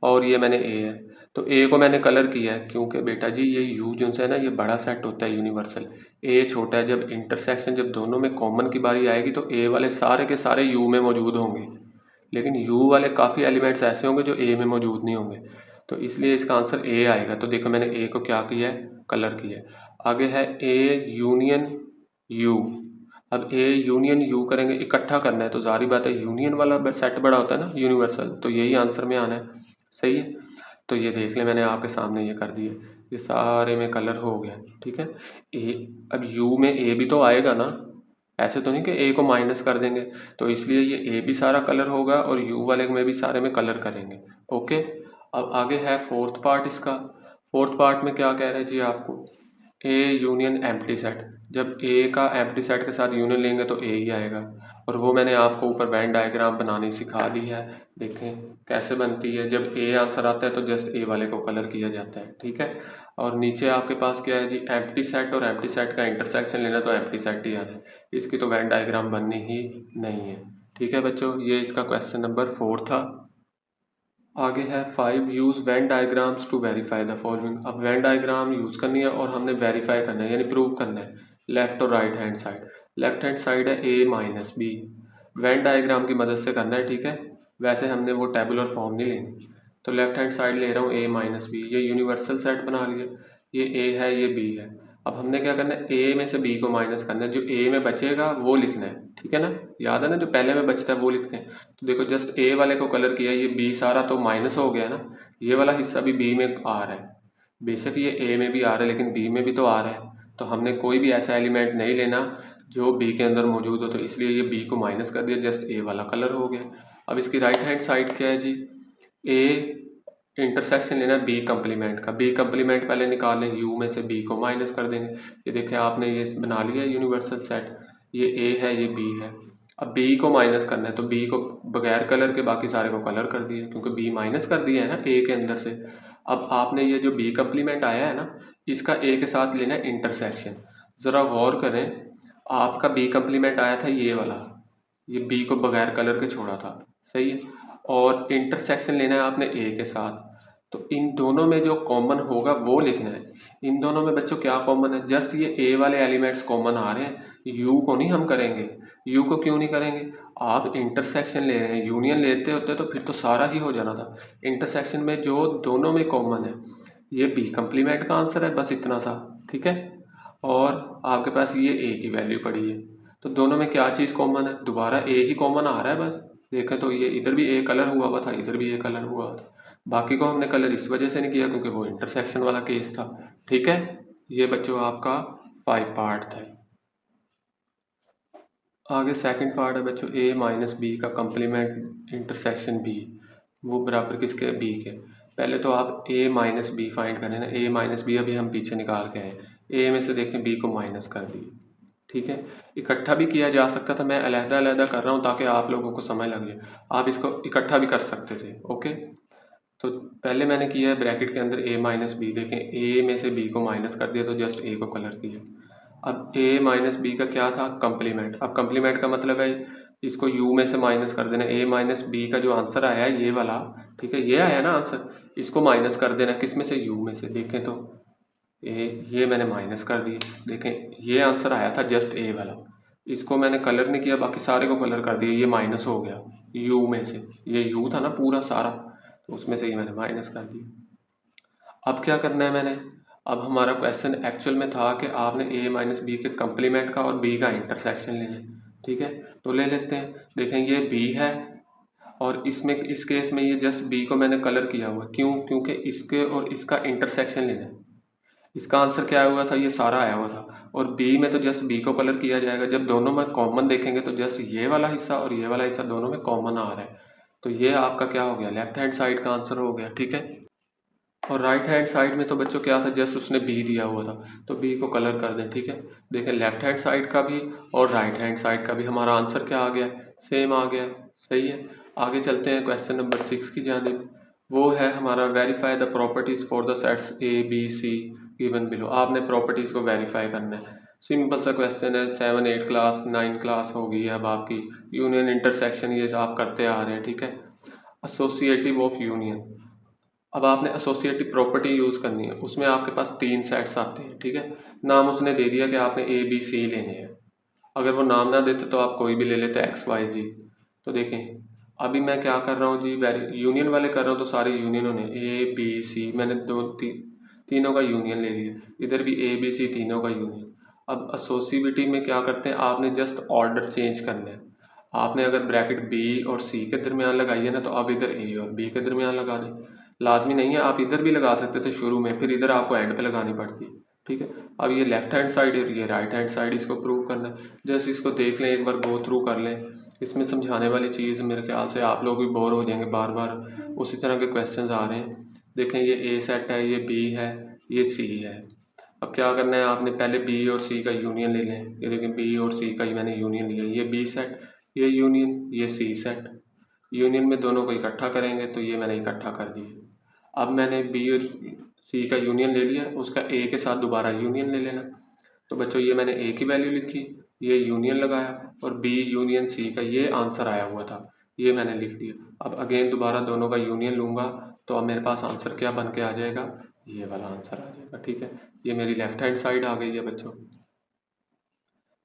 और ये मैंने ए है, तो ए को मैंने कलर किया है, क्योंकि बेटा जी ये यू जो है ना ये बड़ा सेट होता है यूनिवर्सल, ए छोटा है, जब इंटरसेक्शन जब दोनों में कॉमन की बारी आएगी तो ए वाले सारे के सारे यू में मौजूद होंगे, लेकिन यू वाले काफ़ी एलिमेंट्स ऐसे होंगे जो ए में मौजूद नहीं होंगे, तो इसलिए इसका आंसर ए आएगा। तो देखो मैंने ए को क्या किया है, कलर किया है। आगे है ए यूनियन यू। अब ए यूनियन यू करेंगे, इकट्ठा करना है, तो जारी बात है यूनियन वाला सेट बड़ा होता है ना यूनिवर्सल, तो यही आंसर में आना है। सही है, तो ये देख लें मैंने आपके सामने ये कर दिए, ये सारे में कलर हो गया। ठीक है, ए अब यू में ए भी तो आएगा ना, ऐसे तो नहीं कि ए को माइनस कर देंगे, तो इसलिए ये ए भी सारा कलर होगा और यू वाले में भी सारे में कलर करेंगे। ओके, अब आगे है फोर्थ पार्ट इसका। फोर्थ पार्ट में क्या कह रहे हैं जी आपको, ए यूनियन एम्प्टी सेट, जब ए का एम्प्टी सेट के साथ यूनियन लेंगे तो ए ही आएगा, और वो मैंने आपको ऊपर वेन डायग्राम बनानी सिखा दी है, देखें कैसे बनती है। जब ए आंसर आता है तो जस्ट ए वाले को कलर किया जाता है। ठीक है, और नीचे आपके पास क्या है जी, एम्प्टी सेट, और एम्प्टी सेट का इंटरसेक्शन लेना तो एम्प्टी सेट ही आना है, इसकी तो वेन डायग्राम बननी ही नहीं है। ठीक है बच्चों, ये इसका क्वेश्चन नंबर 4 था। आगे है 5 use Venn diagrams to verify the following. अब वेन डायग्राम यूज़ करनी है और हमने वेरीफाई करना है, यानी प्रूव करना है, लेफ्ट और right hand side. Left hand side है ए माइनस बी, वेन डायग्राम की मदद से करना है। ठीक है, वैसे हमने वो टेबुलर फॉर्म नहीं लेनी, तो लेफ्ट हैंड साइड ले रहा हूँ ए माइनस बी, ये यूनिवर्सल सेट बना लिया, ये ए है ये बी है। अब हमने क्या करना है, ए में से बी को माइनस करना है, जो ए में बचेगा वो लिखना है। ठीक है ना, याद है ना, जो पहले में बचता है वो लिखते हैं। तो देखो जस्ट ए वाले को कलर किया, ये बी सारा तो माइनस हो गया ना, ये वाला हिस्सा भी बी में आ रहा है, बेशक ये ए में भी आ रहा है लेकिन बी में भी तो आ रहा है, तो हमने कोई भी ऐसा एलिमेंट नहीं लेना जो बी के अंदर मौजूद हो, तो इसलिए ये बी को माइनस कर दिया, जस्ट ए वाला कलर हो गया। अब इसकी राइट हैंड साइड क्या है जी, ए इंटरसेक्शन लेना बी कम्प्लीमेंट का, बी कम्प्लीमेंट पहले निकाल लें, यू में से बी को माइनस कर देंगे। ये देखिए आपने ये बना लिया यूनिवर्सल सेट, ये ए है ये बी है। अब बी को माइनस करना है, तो बी को बगैर कलर के बाकी सारे को कलर कर दिया, क्योंकि बी माइनस कर दिया है ना ए के अंदर से। अब आपने ये जो बी कम्प्लीमेंट आया है ना, इसका ए के साथ लेना है इंटरसेक्शन। ज़रा गौर करें, आपका बी कम्प्लीमेंट आया था ये वाला, ये बी को बगैर कलर के छोड़ा था, सही है। और इंटरसेक्शन लेना है आपने ए के साथ, तो इन दोनों में जो कॉमन होगा वो लिखना है। इन दोनों में बच्चों क्या कॉमन है, जस्ट ये ए वाले एलिमेंट्स कॉमन आ रहे हैं, यू को नहीं हम करेंगे। यू को क्यों नहीं करेंगे, आप इंटरसेक्शन ले रहे हैं, यूनियन लेते होते तो फिर तो सारा ही हो जाना था। इंटरसेक्शन में जो दोनों में कॉमन है, ये बी कम्प्लीमेंट का आंसर है, बस इतना सा, ठीक है। और आपके पास ये ए की वैल्यू पड़ी है, तो दोनों में क्या चीज़ कॉमन है, दोबारा ए ही कॉमन आ रहा है बस। देखें तो ये इधर भी ए कलर हुआ हुआ था, इधर भी ए कलर हुआ हुआ था। बाकी को हमने कलर इस वजह से नहीं किया क्योंकि वो इंटरसेक्शन वाला केस था, ठीक है। ये बच्चों आपका 5 पार्ट था। आगे सेकंड पार्ट है बच्चों, ए माइनस बी का कम्प्लीमेंट इंटरसेक्शन बी, वो बराबर किसके, बी के। पहले तो आप ए माइनस बी फाइंड करें ना, ए माइनस बी अभी हम पीछे निकाल के आए, ए में से देखें बी को माइनस कर दिए, ठीक है। इकट्ठा भी किया जा सकता था, मैं अलहदा अलहदा कर रहा हूँ ताकि आप लोगों को समझ लग जाए, आप इसको इकट्ठा भी कर सकते थे, ओके। तो पहले मैंने किया है ब्रैकेट के अंदर ए माइनस बी, देखें ए में से बी को माइनस कर दिया तो जस्ट ए को कलर किया। अब ए माइनस बी का क्या था, कम्प्लीमेंट। अब कम्प्लीमेंट का मतलब है इसको यू में से माइनस कर देना, ए माइनस बी का जो आंसर आया है ये वाला, ठीक है, ये आया ना आंसर, इसको माइनस कर देना किस में से, यू में से। देखें तो ये मैंने माइनस कर दिए, देखें ये आंसर आया था जस्ट ए वाला, इसको मैंने कलर नहीं किया, बाकी सारे को कलर कर दिया, ये माइनस हो गया यू में से, ये यू था ना पूरा सारा, तो उसमें से ये मैंने माइनस कर दिया। अब क्या करना है मैंने, अब हमारा क्वेश्चन एक्चुअल में था कि आपने ए माइनस बी के कम्प्लीमेंट का और बी का इंटरसेक्शन लेना है, ठीक है। तो ले लेते हैं, देखें ये बी है और इसमें इस केस में ये जस्ट बी को मैंने कलर किया हुआ, क्यों, क्योंकि इसके और इसका इंटरसेक्शन लेना है। इसका आंसर क्या हुआ था, ये सारा आया हुआ था, और बी में तो जस्ट बी को कलर किया जाएगा। जब दोनों में कॉमन देखेंगे तो जस्ट ये वाला हिस्सा और ये वाला हिस्सा दोनों में कॉमन आ रहा है, तो ये आपका क्या हो गया, लेफ्ट हैंड साइड का आंसर हो गया, ठीक है। और राइट हैंड साइड में तो बच्चों क्या था, जस्ट उसने बी दिया हुआ था, तो बी को कलर कर दें, ठीक है। देखें लेफ्ट हैंड साइड का भी और राइट हैंड साइड का भी हमारा आंसर क्या आ गया, सेम आ गया, सही है। आगे चलते हैं क्वेश्चन नंबर 6 की जानिब, वो है हमारा verify the properties for the sets A B C given below. आपने प्रॉपर्टीज़ को वेरीफाई करना है, सिंपल सा क्वेश्चन है, 7 8 क्लास 9 क्लास हो गई है अब आपकी, यूनियन इंटरसेक्शन ये आप करते आ रहे हैं, ठीक है। एसोसिएटिव ऑफ यूनियन, अब आपने एसोसिएटिव प्रॉपर्टी यूज़ करनी है, उसमें आपके पास 3 सेट्स आते हैं, ठीक है। नाम उसने दे दिया कि आपने ए बी सी लेने हैं, अगर वो नाम ना देते तो आप कोई भी ले लेते एक्स वाई जी। तो देखें अभी मैं क्या कर रहा हूँ जी, यूनियन वाले कर रहा हूँ, तो सारे यूनियनों ने ए बी सी मैंने तीनों का यूनियन ले लिया, इधर भी ए बी सी तीनों का यूनियन। अब एसोसिएटिव में क्या करते हैं, आपने जस्ट ऑर्डर चेंज करना है। आपने अगर ब्रैकेट बी और सी के दरमियान लगाई है ना, तो आप इधर ए और बी के दरमियान लगा दें, लाजमी नहीं है, आप इधर भी लगा सकते थे शुरू में, फिर इधर आपको एंड पे लगानी पड़ती है, ठीक है। अब ये लेफ्ट हैंड साइड और ये राइट हैंड साइड, इसको प्रूव करना है। जैसे इसको देख लें, एक बार गो थ्रू कर लें, इसमें समझाने वाली चीज़ मेरे ख्याल से आप लोग भी बोर हो जाएंगे, बार बार उसी तरह के क्वेश्चंस आ रहे हैं। देखें ये ए सेट है, ये बी है, ये सी है। अब क्या करना है, आपने पहले बी और सी का यूनियन ले लें, ये देखें बी और सी का ही मैंने यूनियन लिया, ये बी सेट, ये यूनियन, ये सी सेट। यूनियन में दोनों को इकट्ठा करेंगे तो ये मैंने इकट्ठा कर दिया। अब मैंने बी और सी का यूनियन ले लिया, उसका ए के साथ दोबारा यूनियन ले लेना। तो बच्चों ये मैंने ए की वैल्यू लिखी, ये यूनियन लगाया, और बी यूनियन सी का ये आंसर आया हुआ था, ये मैंने लिख दिया। अब अगेन दोबारा दोनों का यूनियन लूँगा, तो अब मेरे पास आंसर क्या बन के आ जाएगा, ये वाला आंसर आ जाएगा, ठीक है। ये मेरी लेफ्ट हैंड साइड आ गई है बच्चों।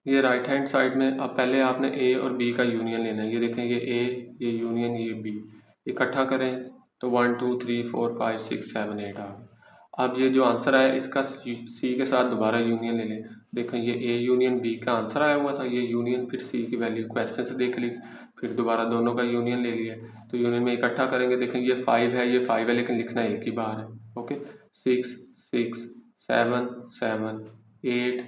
ये राइट हैंड साइड में अब पहले आपने ए और बी का यूनियन लेना है, ये देखें ये ए, ये यूनियन, ये बी, इकट्ठा करें तो 1 2 3 4 5 6 7 8 आ गया। अब ये जो आंसर आया इसका सी के साथ दोबारा यूनियन ले लें, देखें ये ए यूनियन बी का आंसर आया हुआ था, ये यूनियन, फिर सी की वैल्यू क्वेश्चन से देख ली, फिर दोबारा दोनों का यूनियन ले लिया, तो यूनियन में इकट्ठा करेंगे, देखें ये 5 है, ये 5 है, लेकिन लिखना एक ही बार है, ओके। 6 6 7 7 8,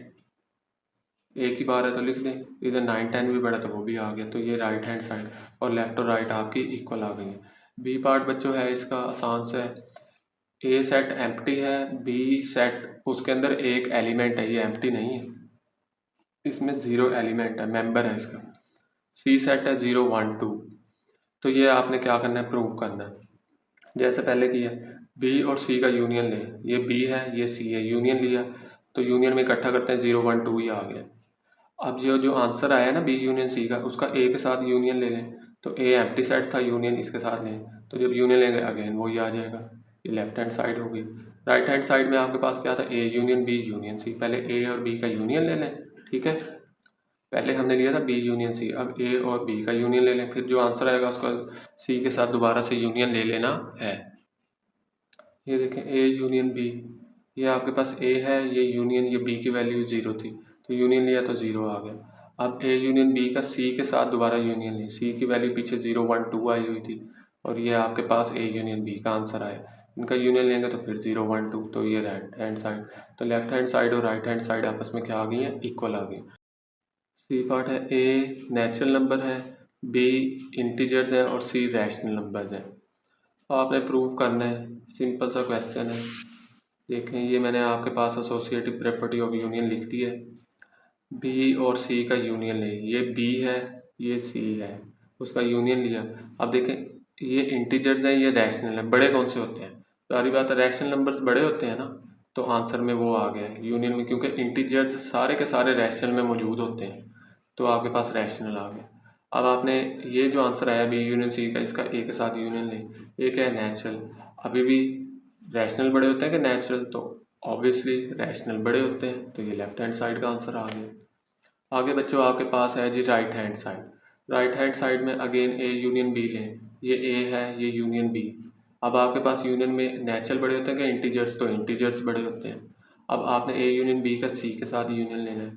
एक ही बार है तो लिख दें, इधर 9 10 भी बढ़ा तो वो भी आ गया, तो ये राइट हैंड साइड और लेफ्ट और राइट आपकी इक्वल आ गई है। बी पार्ट बच्चों है इसका आसान से, ए सेट एम्प्टी है, बी सेट उसके अंदर एक एलिमेंट है, ये एम्प्टी नहीं है, इसमें 0 एलिमेंट है, मेंबर है इसका। सी सेट है 0 1 2, तो ये आपने क्या करना है, प्रूव करना है, जैसे पहले किया, बी और सी का यूनियन लें, ये बी है, ये सी है, यूनियन लिया, तो यूनियन में इकट्ठा करते हैं 0 1 2 ही आ गया। अब जो आंसर आया ना बी यूनियन सी का, उसका ए के साथ यूनियन ले लें, तो ए एम्प्टी सेट था, यूनियन इसके साथ लें, तो जब यूनियन लेंगे अगेन वही आ जाएगा। ये लेफ्ट हैंड साइड हो गई। राइट हैंड साइड में आपके पास क्या था, A union B union C. पहले ए और बी का यूनियन ले लें, ठीक है। पहले हमने लिया था बी यूनियन सी, अब ए और बी का यूनियन ले लें, फिर जो आंसर आएगा उसका सी के साथ दोबारा से यूनियन ले लेना है। ये देखें ए यूनियन बी, ये आपके पास ए है, ये यूनियन, ये बी की वैल्यू 0 थी, तो यूनियन लिया तो 0 आ गया। अब ए यूनियन बी का सी के साथ दोबारा यूनियन ली, सी की वैल्यू पीछे 0 1 2 आई हुई थी, और ये आपके पास ए यूनियन बी का आंसर आया। इनका यूनियन लेंगे तो फिर 0 1 2, तो ये राइट हैंड साइड, तो लेफ्ट हैंड साइड और राइट हैंड साइड आपस में क्या आ गई है, इक्वल आ गई। सी पार्ट है, ए नेचुरल नंबर है, बी इंटीजर्स है और सी रैशनल नंबर है। आपने प्रूव करना है, सिंपल सा क्वेश्चन है। देखें ये मैंने आपके पास एसोसिएटिव प्रॉपर्टी ऑफ यूनियन लिख दी है। बी और सी का यूनियन ले, ये बी है, ये सी है, उसका यूनियन लिया। अब देखें ये इंटीजर्स हैं, ये रैशनल है, बड़े कौन से होते हैं, सारी बात है रैशनल नंबर्स बड़े होते हैं ना, तो आंसर में वो आ गया यूनियन में, क्योंकि इंटीजर्स सारे के सारे रैशनल में मौजूद होते हैं, तो आपके पास रैशनल आ गया। अब आपने ये जो आंसर आया बी यूनियन सी का, इसका ए के साथ यूनियन ले, एक है नेचुरल। अभी भी रैशनल बड़े होते हैं कि नेचुरल, तो ऑब्वियसली रैशनल बड़े होते हैं, तो ये लेफ्ट हैंड साइड का आंसर आ गया। आगे बच्चों आपके पास है जी right hand side. Right hand side में अगेन ए यूनियन बी लें, ये ए है, ये यूनियन बी। अब आपके पास यूनियन में नेचुरल बड़े होते हैं कि इंटीजर्स, तो इंटीजर्स बड़े होते हैं। अब आपने ए यूनियन बी का सी के साथ यूनियन लेना है,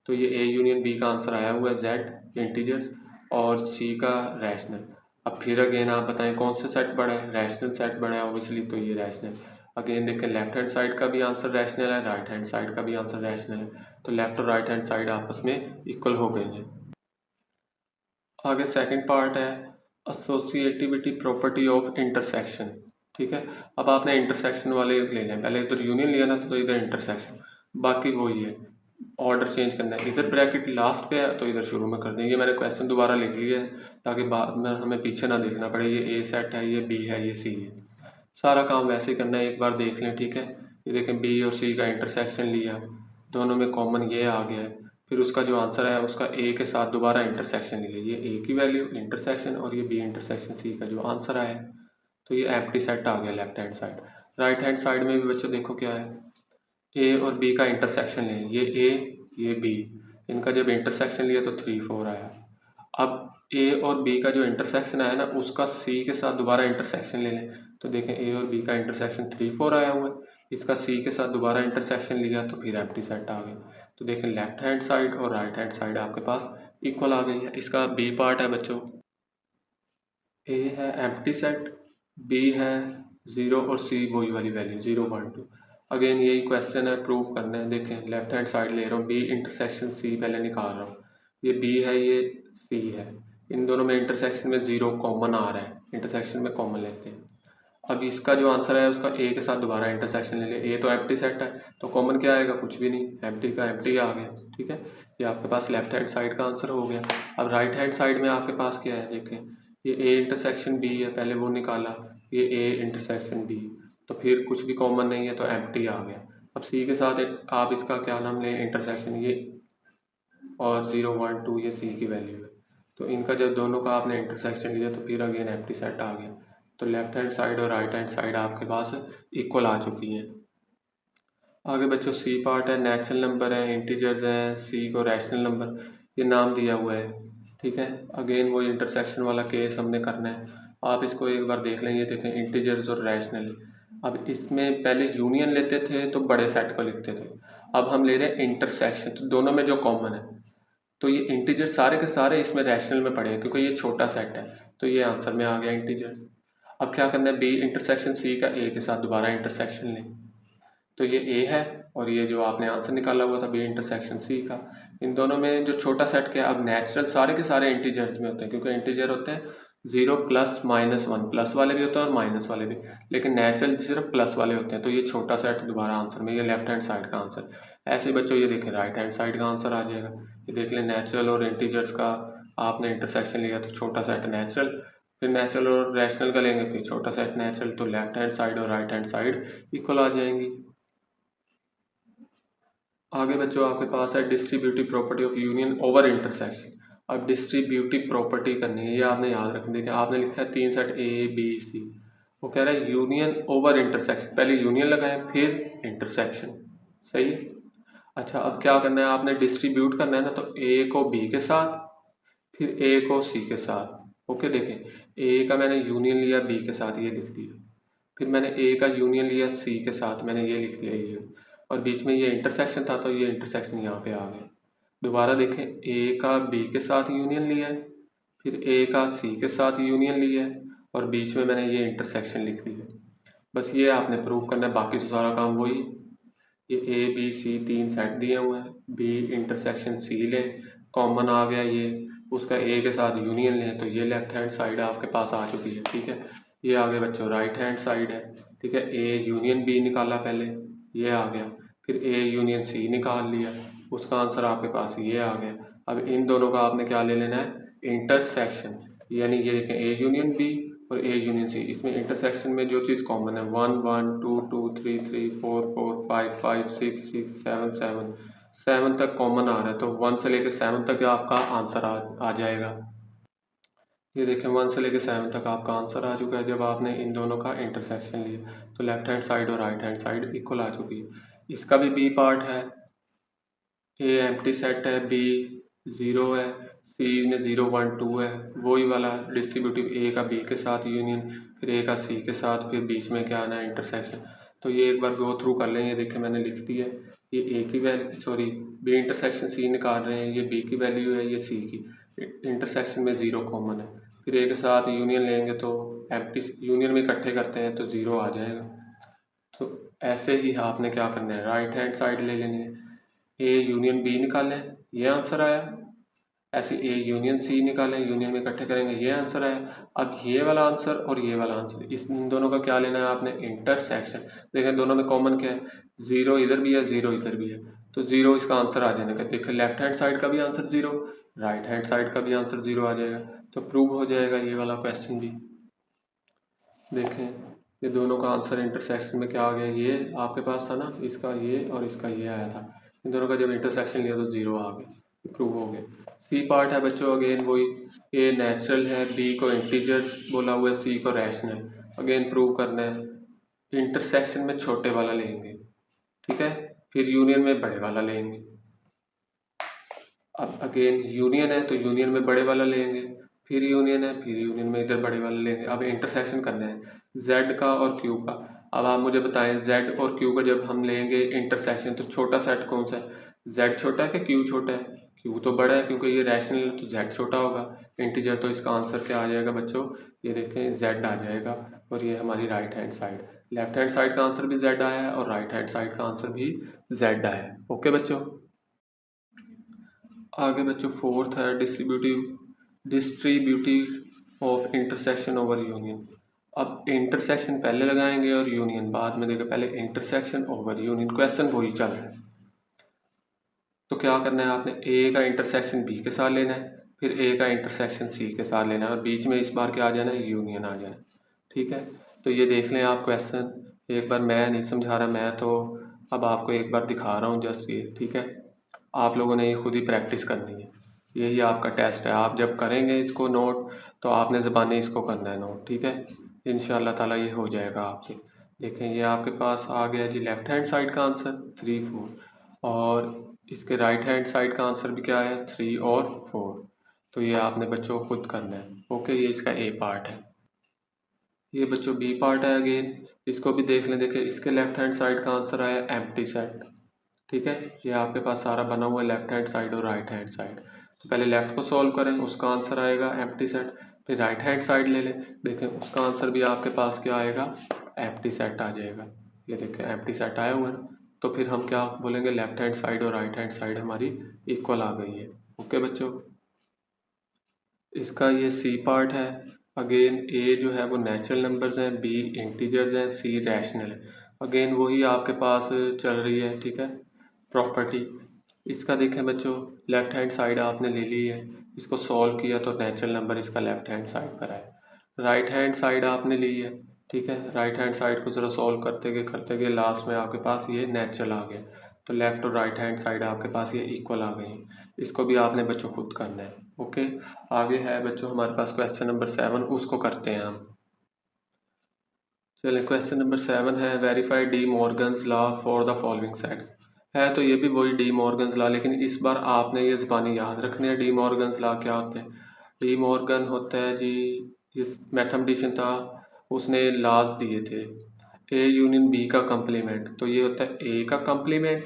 तो ये ए यूनियन बी का आंसर आया हुआ है जेड इंटीजर्स और सी का रैशनल। अब फिर अगेन आप बताएं कौन सा सेट बड़ा है, रैशनल सेट बड़ा है ऑब्वियसली, तो ये रैशनल। अगेन देखें लेफ्ट हैंड साइड का भी आंसर रैशनल है, राइट हैंड साइड का भी आंसर रैशनल है, तो लेफ्ट और राइट हैंड साइड आपस में इक्वल हो गई हैं। आगे सेकंड पार्ट है एसोसिएटिविटी प्रॉपर्टी ऑफ इंटरसेक्शन, ठीक है। अब आपने इंटरसेक्शन वाले लेने हैं, पहले इधर यूनियन लिया ना, तो इधर इंटरसेक्शन, बाकी वही है, ऑर्डर चेंज करना है, इधर ब्रैकेट लास्ट पे है तो इधर शुरू में कर दें। ये मैंने क्वेश्चन दोबारा लिख लिया है ताकि बाद में हमें पीछे ना देखना पड़े, ये ए सेट है, ये बी है, ये सी है, सारा काम वैसे ही करना है, एक बार देख लें, ठीक है। ये देखें बी और सी का इंटरसेक्शन लिया, दोनों में कॉमन ये आ गया है, फिर उसका जो आंसर है उसका ए के साथ दोबारा इंटरसेक्शन लिया, ये ए की वैल्यू इंटरसेक्शन और ये बी इंटरसेक्शन सी का जो आंसर आया, तो ये एम्प्टी सेट आ गया left hand side. Right hand side में भी बच्चों देखो क्या है, ए और बी का इंटरसेक्शन लें, ये ए ये बी, इनका जब इंटरसेक्शन लिया तो 3 4 आया। अब ए और बी का जो इंटरसेक्शन आया ना, उसका सी के साथ दोबारा इंटरसेक्शन ले लें, तो देखें ए और बी का इंटरसेक्शन 3 4 आया हुआ है, इसका सी के साथ दोबारा इंटरसेक्शन लिया तो फिर एम्प्टी सेट आ गया। तो देखें लेफ्ट हैंड साइड और राइट हैंड साइड आपके पास इक्वल आ गई है। इसका बी पार्ट है बच्चों, ए है एम्प्टी सेट, बी है 0 और सी वही वाली वैल्यू 0 1 2। अगेन यही क्वेश्चन है, प्रूव करना है। देखें लेफ्ट हैंड साइड ले रहा हूँ, बी इंटरसेक्शन सी पहले निकाल रहा हूँ, ये बी है, ये सी है, इन दोनों में इंटरसेक्शन में 0 कॉमन आ रहा है, इंटरसेक्शन में कॉमन लेते हैं। अब इसका जो आंसर है उसका ए के साथ दोबारा इंटरसेक्शन ले ले, ए तो एम्प्टी सेट है तो कॉमन क्या आएगा, कुछ भी नहीं, एम्प्टी का एम्प्टी आ गया, ठीक है। ये आपके पास लेफ्ट हैंड साइड का आंसर हो गया। अब राइट हैंड साइड में आपके पास क्या है, देखें ये ए इंटरसेक्शन बी है, पहले वो निकाला, ये ए इंटरसेक्शन बी, तो फिर कुछ भी कॉमन नहीं है तो एम्प्टी आ गया। अब सी के साथ आप इसका क्या नाम लें, इंटरसेक्शन, ये और 0 1 2 ये सी की वैल्यू है, तो इनका जब दोनों का आपने इंटरसेक्शन लिया तो फिर अगेन एम्प्टी सेट आ गया। तो लेफ्ट हैंड साइड और राइट हैंड साइड आपके पास इक्वल आ चुकी हैं। आगे बच्चों सी पार्ट है, नेचुरल नंबर है, इंटीजर्स हैं, सी को रैशनल नंबर, ये नाम दिया हुआ है, ठीक है। अगेन वो इंटरसेक्शन वाला केस हमने करना है, आप इसको एक बार देख लेंगे, देखें इंटीजर्स और रैशनल। अब इसमें पहले यूनियन लेते थे तो बड़े सेट को लिखते थे, अब हम ले रहे हैं इंटरसेक्शन, तो दोनों में जो कॉमन है, तो ये इंटीजर सारे के सारे इसमें रैशनल में पड़े हैं क्योंकि ये छोटा सेट है, तो ये आंसर में आ गया इंटीजर्स। अब क्या करना है, बी इंटरसेक्शन सी का ए के साथ दोबारा इंटरसेक्शन लें, तो ये ए है और ये जो आपने आंसर निकाला हुआ था बी इंटरसेक्शन सी का, इन दोनों में जो छोटा सेट क्या है, अब नेचुरल सारे के सारे इंटीजर्स में होते हैं क्योंकि इंटीजर होते हैं 0 प्लस माइनस 1, प्लस वाले भी होते हैं और माइनस वाले भी, लेकिन नेचुरल सिर्फ प्लस वाले होते हैं, तो ये छोटा सेट दोबारा आंसर में, ये लेफ्ट हैंड साइड का आंसर। ऐसे ही बच्चों ये देखें राइट हैंड साइड का आंसर आ जाएगा, ये देख लें नेचुरल और इंटीजर्स का आपने इंटरसेक्शन लिया तो छोटा सेट नेचुरल, फिर नेचुरल और रैशनल का लेंगे फिर छोटा सेट नेचुरल, तो लेफ्ट हैंड साइड और राइट हैंड साइड इक्वल आ जाएंगी। आगे बच्चों आपके पास है distributive property of union over intersection. अब डिस्ट्रीब्यूटिव प्रॉपर्टी करनी है, ये आपने याद रखना है। आपने लिखा है 3 सेट ए बी सी, वो कह रहा है यूनियन ओवर इंटरसेक्शन, पहले यूनियन लगाएं फिर इंटरसेक्शन, सही है। अच्छा अब क्या करना है, आपने डिस्ट्रीब्यूट करना है ना, तो ए को बी के साथ फिर ए को सी के साथ। ओके देखें, ए का मैंने यूनियन लिया बी के साथ, ये लिख दिया, फिर मैंने ए का यूनियन लिया सी के साथ, मैंने ये लिख दिया ये, और बीच में ये इंटरसेक्शन था तो ये इंटरसेक्शन यहाँ पे आ गया। दोबारा देखें, ए का बी के साथ यूनियन लिया है, फिर ए का सी के साथ यूनियन लिया है, और बीच में मैंने ये इंटरसेक्शन लिख दिया। बस ये आपने प्रूव करना है, बाकी तो सारा काम वही। ये ए बी सी 3 सेट दिए हुए हैं, बी इंटरसेक्शन सी लें, कॉमन आ गया ये, उसका ए के साथ यूनियन लें, तो ये लेफ्ट हैंड साइड आपके पास आ चुकी है, ठीक है। ये आगे बच्चों राइट हैंड साइड है, ठीक है। ए यूनियन बी निकाला पहले, ये आ गया, फिर ए यूनियन सी निकाल लिया, उसका आंसर आपके पास ये आ गया। अब इन दोनों का आपने क्या ले लेना है, इंटरसेक्शन, यानी ये देखें ए यूनियन बी और ए यूनियन सी, इसमें इंटरसेक्शन में जो चीज़ कॉमन है 1 1 2 2 3 3 4 4 5 5 6 6 7 7 7 तक कॉमन आ रहा है, तो 1 से लेकर 7 तक आपका आंसर आ जाएगा। ये देखें 1 से लेकर 7 तक आपका आंसर आ चुका है जब आपने इन दोनों का इंटरसेक्शन लिया, तो लेफ्ट हैंड साइड और राइट हैंड साइड इक्वल आ चुकी है। इसका भी बी पार्ट है, ए एम्प्टी सेट है, बी 0 है, सी में 0 1 2 है, वही वाला डिस्ट्रीब्यूटिव ए का बी के साथ यूनियन, फिर ए का सी के साथ, फिर बीच में क्या आना है, इंटरसेक्शन। तो ये एक बार गो थ्रू कर लें, ये देखें मैंने लिख दिया है, ये ए की value, sorry B intersection C निकाल रहे हैं, ये बी की वैल्यू है, ये सी की, इंटरसेक्शन में 0 कॉमन है, फिर ए के साथ यूनियन लेंगे तो एम्प्टी यूनियन में इकट्ठे करते हैं तो 0 आ जाएगा। तो ऐसे ही आपने क्या करना है, राइट हैंड साइड ले लेनी है, ए यूनियन बी निकालें, ये आंसर आया। ऐसे ए यूनियन सी निकालें, यूनियन में इकट्ठे करेंगे, ये आंसर आया। अब ये वाला आंसर और ये वाला आंसर, इन दोनों का क्या लेना है आपने, इंटरसेक्शन। देखें दोनों में कॉमन क्या है, 0 इधर भी है 0 इधर भी है, तो 0 इसका आंसर आ जाने का। देखें लेफ्ट हैंड साइड का भी आंसर 0, राइट हैंड साइड का भी आंसर 0 आ जाएगा, तो प्रूव हो जाएगा ये वाला क्वेश्चन भी। देखें ये दोनों का आंसर इंटरसेक्शन में क्या आ गया, ये आपके पास था ना, इसका ये और इसका ये आया था, इन दोनों का जब इंटरसेक्शन लिया तो 0 आ गया, प्रूव हो गया। सी पार्ट है बच्चों, अगेन वही, ए नेचुरल है, बी को इंटीजर्स बोला हुआ है, सी को रैशनल। अगेन प्रूव करना है, इंटरसेक्शन में छोटे वाला लेंगे, ठीक है, फिर यूनियन में बड़े वाला लेंगे। अब अगेन यूनियन है तो यूनियन में बड़े वाला लेंगे, फिर यूनियन है, फिर यूनियन में इधर बड़े वाला लेंगे। अब इंटरसेक्शन करना है z का और q का। अब आप मुझे बताएं z और q का जब हम लेंगे इंटरसेक्शन, तो छोटा सेट कौन सा है, z छोटा है कि q छोटा है, q तो बड़ा है क्योंकि ये रैशनल है, तो z छोटा होगा, इंटीजर, तो इसका आंसर क्या आ जाएगा बच्चों, ये देखें z आ जाएगा। और ये हमारी right hand side, left hand side का आंसर भी z आया है और राइट हैंड साइड का आंसर भी z आया है। ओके बच्चों, आगे बच्चों फोर्थ है distributive of intersection over union. अब इंटरसेक्शन पहले लगाएंगे और यूनियन बाद में देगा, पहले इंटरसेक्शन ओवर यूनियन, क्वेश्चन वही चल रहा है। तो क्या करना है आपने, ए का इंटरसेक्शन बी के साथ लेना है, फिर ए का इंटरसेक्शन सी के साथ लेना है, और बीच में इस बार क्या आ जाना है, यूनियन आ जाना है, ठीक है। तो ये देख लें आप क्वेश्चन, एक बार मैं नहीं समझा रहा, मैं तो अब आपको एक बार दिखा रहा हूँ जस्ट ये, ठीक है। आप लोगों ने ये खुद ही प्रैक्टिस करनी है, यही आपका टेस्ट है। आप जब करेंगे इसको नोट, तो आपने ज़बानी इसको करना है नोट, ठीक है। इंशाल्लाह ताला ये हो जाएगा आपसे। देखें ये आपके पास आ गया जी लेफ्ट हैंड साइड का आंसर 3 4, और इसके राइट हैंड साइड का आंसर भी क्या है, 3 और 4। तो ये आपने बच्चों को खुद करना है। ओके, ये इसका ए पार्ट है। ये बच्चों बी पार्ट है, अगेन इसको भी देख लें। देखें इसके लेफ्ट हैंड साइड का आंसर आया एम्प्टी सेट, ठीक है। ये आपके पास सारा बना हुआ है लेफ्ट हैंड साइड और राइट हैंड साइड। तो पहले लेफ्ट को सॉल्व करें, उसका आंसर आएगा एम्प्टी सेट, फिर राइट हैंड साइड ले लें, देखें उसका आंसर भी आपके पास क्या आएगा, एम्प्टी सेट आ जाएगा। ये देखें एम्प्टी सेट आया हुआ है, तो फिर हम क्या बोलेंगे, लेफ्ट हैंड साइड और राइट हैंड साइड हमारी इक्वल आ गई है। ओके बच्चों, इसका ये सी पार्ट है, अगेन ए जो है वो नेचुरल नंबर्स हैं, बी इंटीजर्स हैं, सी रैशनल है। अगेन वही आपके पास चल रही है, ठीक है, प्रॉपर्टी। इसका देखें बच्चों, लेफ्ट हैंड साइड आपने ले ली है, इसको सॉल्व किया तो नेचुरल नंबर इसका लेफ्ट हैंड साइड पर है। राइट हैंड साइड आपने ली है, ठीक है, राइट हैंड साइड को ज़रा सॉल्व करते गए लास्ट में आपके पास ये नेचुरल आ गया। तो लेफ़्ट और राइट हैंड साइड आपके पास ये इक्वल आ गई। इसको भी आपने बच्चों खुद करना है। ओके, आगे है बच्चों हमारे पास क्वेश्चन नंबर 7, उसको करते हैं हम। चलिए, क्वेश्चन नंबर 7 है verify D Morgan's law for the following sets. है तो ये भी वही डी मॉर्गन्स लॉ, लेकिन इस बार आपने ये ज़बानी याद रखनी है। डी मॉर्गन्स लॉ क्या होते हैं? डी मॉर्गन होता है जी, इस मैथमेटिशियन था, उसने लॉज दिए थे ए यूनियन बी का कंप्लीमेंट। तो ये होता है ए का कंप्लीमेंट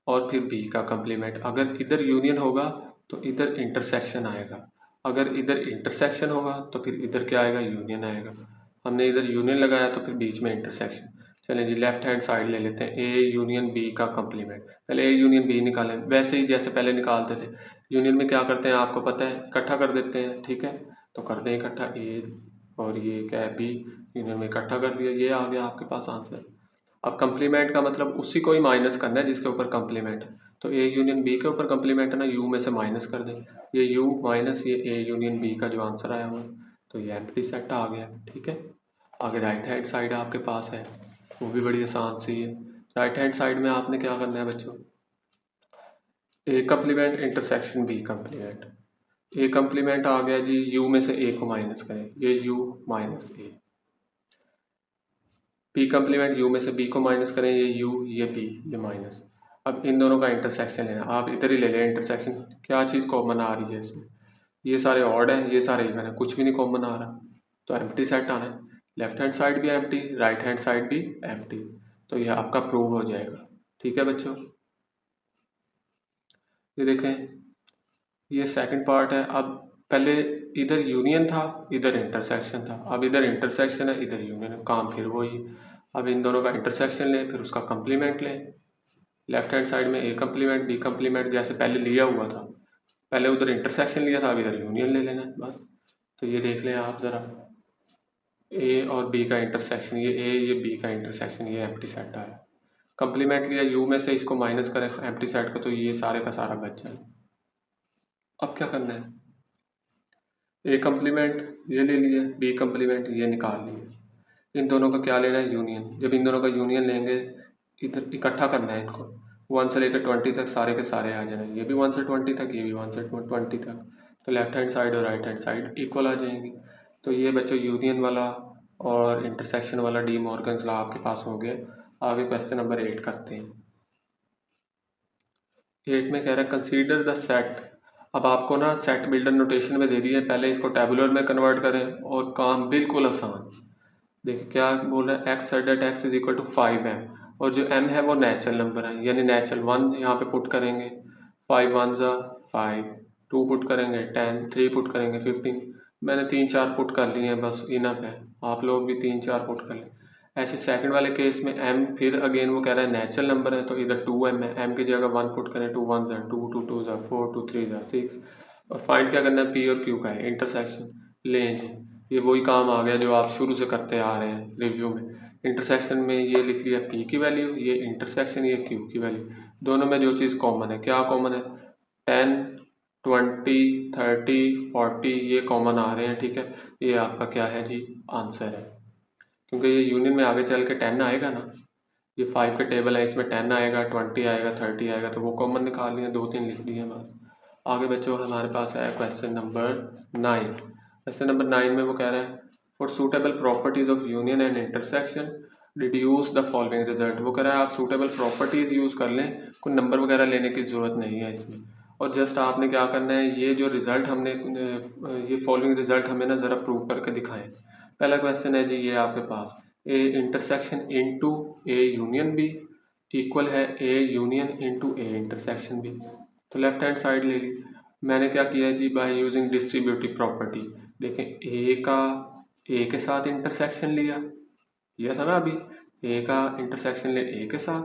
और फिर बी का कंप्लीमेंट। अगर इधर यूनियन होगा तो इधर इंटरसेक्शन आएगा, अगर इधर इंटरसेक्शन होगा तो फिर इधर क्या आएगा? यूनियन आएगा। हमने इधर यूनियन लगाया तो फिर बीच में इंटरसेक्शन। चलें जी, लेफ्ट हैंड साइड ले लेते हैं, ए यूनियन बी का कंप्लीमेंट। पहले ए यूनियन बी निकालें, वैसे ही जैसे पहले निकालते थे। यूनियन में क्या करते हैं आपको पता है, इकट्ठा कर देते हैं, ठीक है। तो कर दें इकट्ठा, ए और ये क्या है बी, यूनियन में इकट्ठा कर दिया, ये आ गया आपके पास आंसर। अब कंप्लीमेंट का मतलब उसी को ही माइनस करना है जिसके ऊपर कंप्लीमेंट है। तो ए यूनियन बी के ऊपर कंप्लीमेंट है ना, यू में से माइनस कर दें, ये यू माइनस ये ए यूनियन बी का जो आंसर आया हुआ, तो ये एम्प्टी सेट आ गया, ठीक है। आगे राइट हैंड साइड आपके पास है, वो भी बड़ी आसान सी है। राइट हैंड साइड में आपने क्या करना है बच्चों, ए कंप्लीमेंट इंटरसेक्शन बी कंप्लीमेंट। ए कंप्लीमेंट आ गया जी, यू में से ए को माइनस करें, ये U minus A. B complement, U में से बी को माइनस करें, ये यू ये बी ये माइनस। अब इन दोनों का इंटरसेक्शन लेना, आप इधर ही ले लें इंटरसेक्शन। क्या चीज़ कॉमन आ रही है इसमें? ये सारे ऑड हैं, ये सारे इवन है, कुछ भी नहीं कॉमन आ रहा, तो एम्प्टी सेट आना है। लेफ्ट हैंड साइड भी एम्प्टी, राइट हैंड साइड भी एम्प्टी, तो ये आपका प्रूव हो जाएगा, ठीक है बच्चों। ये देखें, ये सेकंड पार्ट है। अब पहले इधर यूनियन था, इधर इंटरसेक्शन था, अब इधर इंटरसेक्शन है, इधर यूनियन है, काम फिर वही। अब इन दोनों का इंटरसेक्शन लें, फिर उसका कंप्लीमेंट लें। लेफ्ट हैंड साइड में ए कंप्लीमेंट बी कंप्लीमेंट जैसे पहले लिया हुआ था, पहले उधर इंटरसेक्शन लिया था, अब इधर यूनियन ले लेना है बस। तो ये देख लें आप ज़रा, ए और बी का इंटरसेक्शन, ये ए ये बी का इंटरसेक्शन, ये एम्प्टी सेट आया। कंप्लीमेंट लिया, यू में से इसको माइनस करें एम्प्टी सेट का, तो ये सारे का सारा बच जाए। अब क्या करना है, ए कंप्लीमेंट ये ले लिया, बी कंप्लीमेंट ये निकाल लिए, इन दोनों का क्या लेना है? यूनियन। जब इन दोनों का यूनियन लेंगे, इधर इकट्ठा करना है इनको, 1 से लेकर 20 तक सारे के सारे आ जाना है, ये भी 1 से 20 तक, ये भी 1 से 20 तक। तो लेफ्ट हैंड साइड और राइट हैंड साइड इक्वल आ जाएंगी। तो ये बच्चों यूनियन वाला और इंटरसेक्शन वाला डी मॉर्गन्स लॉ आपके पास हो गया। आगे क्वेश्चन नंबर 8 करते हैं। 8 में कह रहा है कंसीडर द सेट। अब आपको ना सेट बिल्डर नोटेशन में दे दिया है, पहले इसको टेबुलर में कन्वर्ट करें और काम बिल्कुल आसान। देखिए क्या बोल रहा है, X set X is equal to 5m, और जो m है वो नेचुरल नंबर है, यानी नेचुरल 1 यहाँ पे पुट करेंगे, 5 1 ज़ा 5, 2 पुट करेंगे 10, 3 पुट करेंगे 15। मैंने 3 4 पुट कर लिए हैं, बस इनफ है, आप लोग भी 3 4 पुट कर लें। ऐसे सेकंड वाले केस में m फिर अगेन वो कह रहा है नेचुरल नंबर है, तो इधर 2m है, m की जगह 1 पुट करें, 2 1 ज़ा 2, 2 2 ज़ा 4, 2 3 ज़ा 6। और फाइंड क्या करना है, p और q का है, इंटरसेक्शन लें जी। ये वही काम आ गया जो आप शुरू से करते आ रहे हैं रिव्यू में। इंटरसेक्शन में ये लिख लिया p की वैल्यू, ये इंटरसेक्शन ये q की वैल्यू, दोनों में जो चीज़ कॉमन है, क्या कॉमन है? 10 20 30 40 ये कॉमन आ रहे हैं, ठीक है। ये आपका क्या है जी, आंसर है। क्योंकि ये यूनियन में आगे चल के 10 आएगा ना, ये 5 का टेबल है, इसमें 10 आएगा, 20 आएगा, 30 आएगा, तो वो कॉमन निकाल लिए, 2 3 लिख दिए बस। आगे बच्चों हमारे पास है क्वेश्चन नंबर 9। क्वेश्चन नंबर 9 में वो कह रहे हैं for suitable properties of union and intersection deduce the following result. वो कह रहा है आप सूटेबल प्रॉपर्टीज़ यूज़ कर लें, कोई नंबर वगैरह लेने की ज़रूरत नहीं है इसमें। और जस्ट आपने क्या करना है, ये जो रिज़ल्ट हमने ये फॉलोइंग रिजल्ट हमें ना ज़रा प्रूव करके दिखाएं। पहला क्वेश्चन है जी, ये आपके पास A intersection into A union B equal है A union into A intersection B. तो लेफ्ट हैंड साइड ले ली, मैंने क्या किया जी, बाय यूजिंग डिस्ट्रीब्यूटिव प्रॉपर्टी। देखें ए का ए के साथ इंटरसेक्शन लिया था ना अभी, ए का इंटरसेक्शन ले ए के साथ,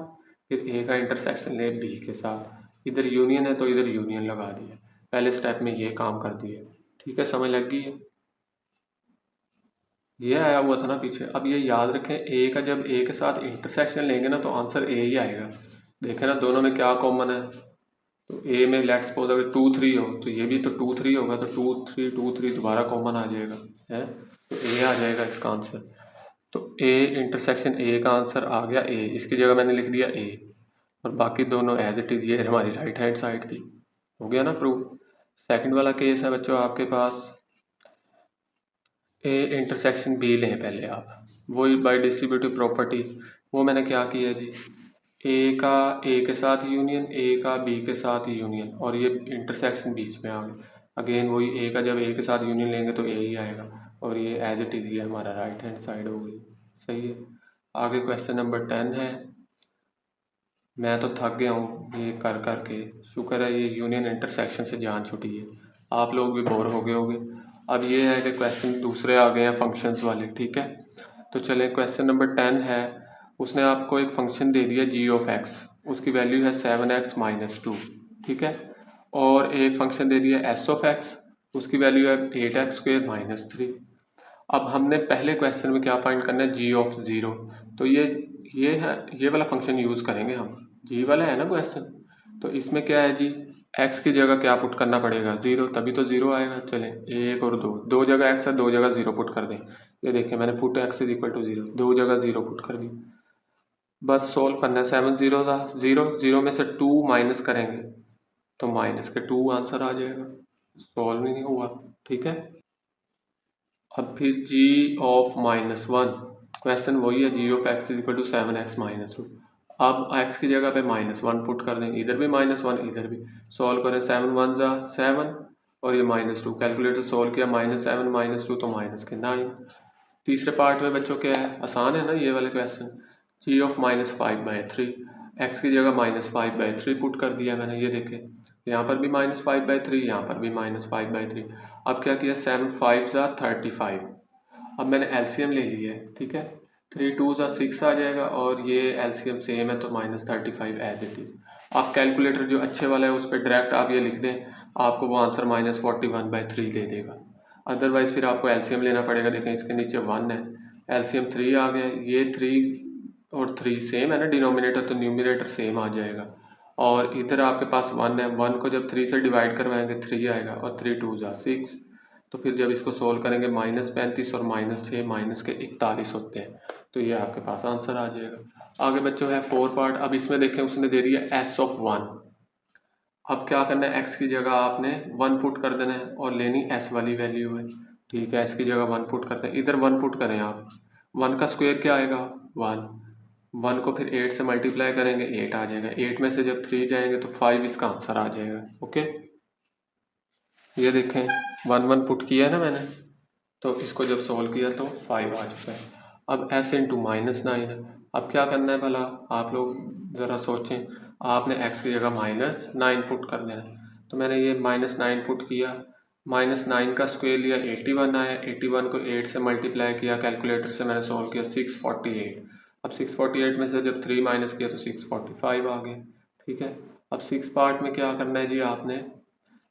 फिर ए का इंटरसेक्शन ले बी के साथ, इधर यूनियन है तो इधर यूनियन लगा दिया, पहले स्टेप में ये काम कर दिया, ठीक है, समझ लग गई है। ये आया हुआ था ना पीछे। अब ये याद रखें, ए का जब ए के साथ इंटरसेक्शन लेंगे ना तो आंसर ए ही आएगा। देखें ना दोनों में क्या कॉमन है, तो ए में लेट्स सपोज अगर 2 3 हो तो ये भी तो 2 3 होगा, तो 2 3 दोबारा कॉमन आ जाएगा, है तो ए आ जाएगा इसका आंसर। तो ए इंटरसेक्शन ए का आंसर आ गया ए, इसकी जगह मैंने लिख दिया ए। और बाकी दोनों एज इट इज़, ये हमारी राइट हैंड साइड थी। हो गया ना प्रूफ। सेकंड वाला केस है बच्चों आपके पास, ए इंटरसेक्शन बी लें पहले आप, वही बाय डिस्ट्रीब्यूटिव प्रॉपर्टी। वो मैंने क्या किया जी, ए का ए के साथ यूनियन, ए का बी के साथ यूनियन, और ये इंटरसेक्शन बीच में आ गया। अगेन वही, ए का जब ए के साथ यूनियन लेंगे तो ए ही आएगा, और ये एज इट इज़ ये हमारा राइट हैंड साइड हो गई। सही है। आगे क्वेश्चन नंबर 10 है। मैं तो थक गया हूँ ये कर कर के, शुक्र है ये यूनियन इंटरसेक्शन से जान छुटी है। आप लोग भी बोर हो गए होंगे। अब ये है कि क्वेश्चन दूसरे आ गए हैं फंक्शंस वाले, ठीक है। तो चले क्वेश्चन नंबर 10 है। उसने आपको एक फंक्शन दे दिया जी ऑफ एक्स, उसकी वैल्यू है 7x-2, ठीक है। और एक फंक्शन दे दिया एस ऑफ एक्स, उसकी वैल्यू है 8x² -3। अब हमने पहले क्वेश्चन में क्या फाइंड करना है, जी ऑफ ज़ीरो। तो ये है, ये वाला फंक्शन यूज़ करेंगे हम, जी वाला है ना क्वेश्चन। तो इसमें क्या है जी, एक्स की जगह क्या पुट करना पड़ेगा, ज़ीरो, तभी तो ज़ीरो आएगा। चलें, एक और दो जगह एक्स है, दो जगह ज़ीरो पुट कर दें। ये देखें मैंने put X is equal to zero, दो जगह ज़ीरो पुट कर दी। बस सोल्व करना है। 7 ज़ीरो था, ज़ीरो में से 2 माइनस करेंगे तो माइनस के 2 आंसर आ जाएगा। सॉल्व नहीं हुआ, ठीक है। अब फिर जी ऑफ -1, क्वेश्चन वही है, G of X is equal to 7x-2। अब एक्स की जगह पे -1 पुट कर दें, इधर भी -1 इधर भी। सॉल्व करें, 7 1 ज़ा 7 और ये -2, कैलकुलेटर सॉल्व किया, -7 -2 तो -9। तीसरे पार्ट में बच्चों क्या है, आसान है ना ये वाले क्वेश्चन। जी ऑफ -5/3, एक्स की जगह -5/3 पुट कर दिया मैंने। ये देखें यहाँ पर भी -5/3, यहाँ पर भी -5/3। अब क्या किया, 7 5 ज़ा 35। अब मैंने एलसीएम ले लिया है, ठीक है। 3 2 ज़ा 6 आ जाएगा, और ये एलसीएम सेम है तो -35 एज इट इज़। आप कैलकुलेटर जो अच्छे वाला है उस पर डायरेक्ट आप ये लिख दें, आपको वो आंसर -41/3 दे देगा। अदरवाइज़ फिर आपको एलसीएम लेना पड़ेगा। देखें इसके नीचे 1 है, एलसीएम 3 आ गया। ये 3 और 3 सेम है ना डिनोमिनेटर, तो न्यूमिनेटर सेम आ जाएगा। और इधर आपके पास 1 है, 1 को जब 3 से डिवाइड करवाएंगे 3 आएगा, और 3 2 ज़ा 6। तो फिर जब इसको सोल्व करेंगे -35 और -6 माइनस के 41 होते हैं, तो ये आपके पास आंसर आ जाएगा। आगे बच्चों है 4 पार्ट। अब इसमें देखें उसने दे दिया एस ऑफ 1। अब क्या करना है, एक्स की जगह आपने 1 पुट कर देना है और लेनी एस वाली वैल्यू है, ठीक है। एस की जगह 1 पुट करते हैं, इधर 1 पुट करें आप। 1 का स्क्वायर क्या आएगा, 1। 1 को फिर 8 से मल्टीप्लाई करेंगे, 8 आ जाएगा। 8 में से जब 3 जाएंगे तो 5 इसका आंसर आ जाएगा, ओके। ये देखें 1 1 पुट किया है ना मैंने, तो इसको जब सोल्व किया तो 5 आ चुका है। अब s इंटू -9 है। अब क्या करना है भला, आप लोग ज़रा सोचें। आपने x की जगह -9 पुट कर देना है। तो मैंने ये -9 पुट किया, -9 का स्क्वायर लिया, 81 आया। 81 को 8 से मल्टीप्लाई किया, कैलकुलेटर से मैंने सोल्व किया, 648। अब 648 में से जब 3 माइनस किया तो 645 आ गया, ठीक है। अब 6 पार्ट में क्या करना है जी, आपने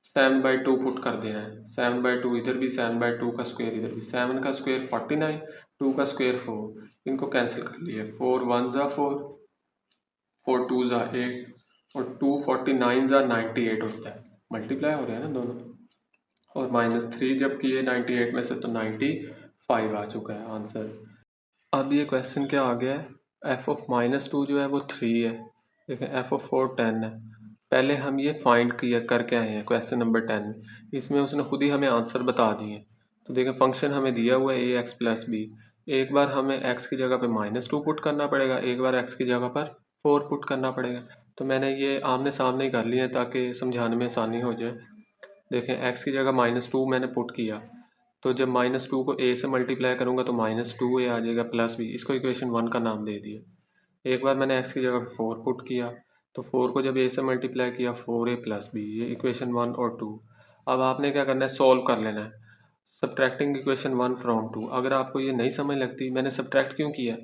7/2 पुट कर देना है। 7/2 इधर भी, 7/2 का स्क्वायर इधर भी। 7 का स्क्वायर 49, 2 का स्क्वायर 4, इनको कैंसिल कर लिए। 4 1 ज़ा 4, 4 2 ज़ा 8, और 2 49 ज़ा 98 होता है। मल्टीप्लाई हो रहे हैं ना दोनों। और -3 जब किए 98 में से तो 95 आ चुका है आंसर। अब ये क्वेश्चन क्या आ गया है, एफ ऑफ -2 जो है वो 3 है, देखिए एफ ऑफ 4 10 है। पहले हम ये फाइंड किया करके आए हैं क्वेश्चन नंबर 10 में, इसमें उसने खुद ही हमें आंसर बता दिए। तो देखें फंक्शन हमें दिया हुआ है ax + b। एक बार हमें x की जगह पे -2 पुट करना पड़ेगा, एक बार x की जगह पर 4 पुट करना पड़ेगा। तो मैंने ये आमने सामने ही कर लिए हैं ताकि समझाने में आसानी हो जाए। देखें x की जगह -2 मैंने पुट किया, तो जब -2 को a से मल्टीप्लाई करूँगा तो -2a आ जाएगा +b, इसको इक्वेशन 1 का नाम दे दिया। एक बार मैंने x की जगह 4 पुट किया, तो 4 को जब a से मल्टीप्लाई किया 4a + b, ये इक्वेशन 1 और 2। अब आपने क्या करना है, सॉल्व कर लेना है, सब्ट्रैक्टिंग इक्वेशन 1 फ्रॉम 2। अगर आपको ये नहीं समझ लगती, मैंने सब्ट्रैक्ट क्यों किया,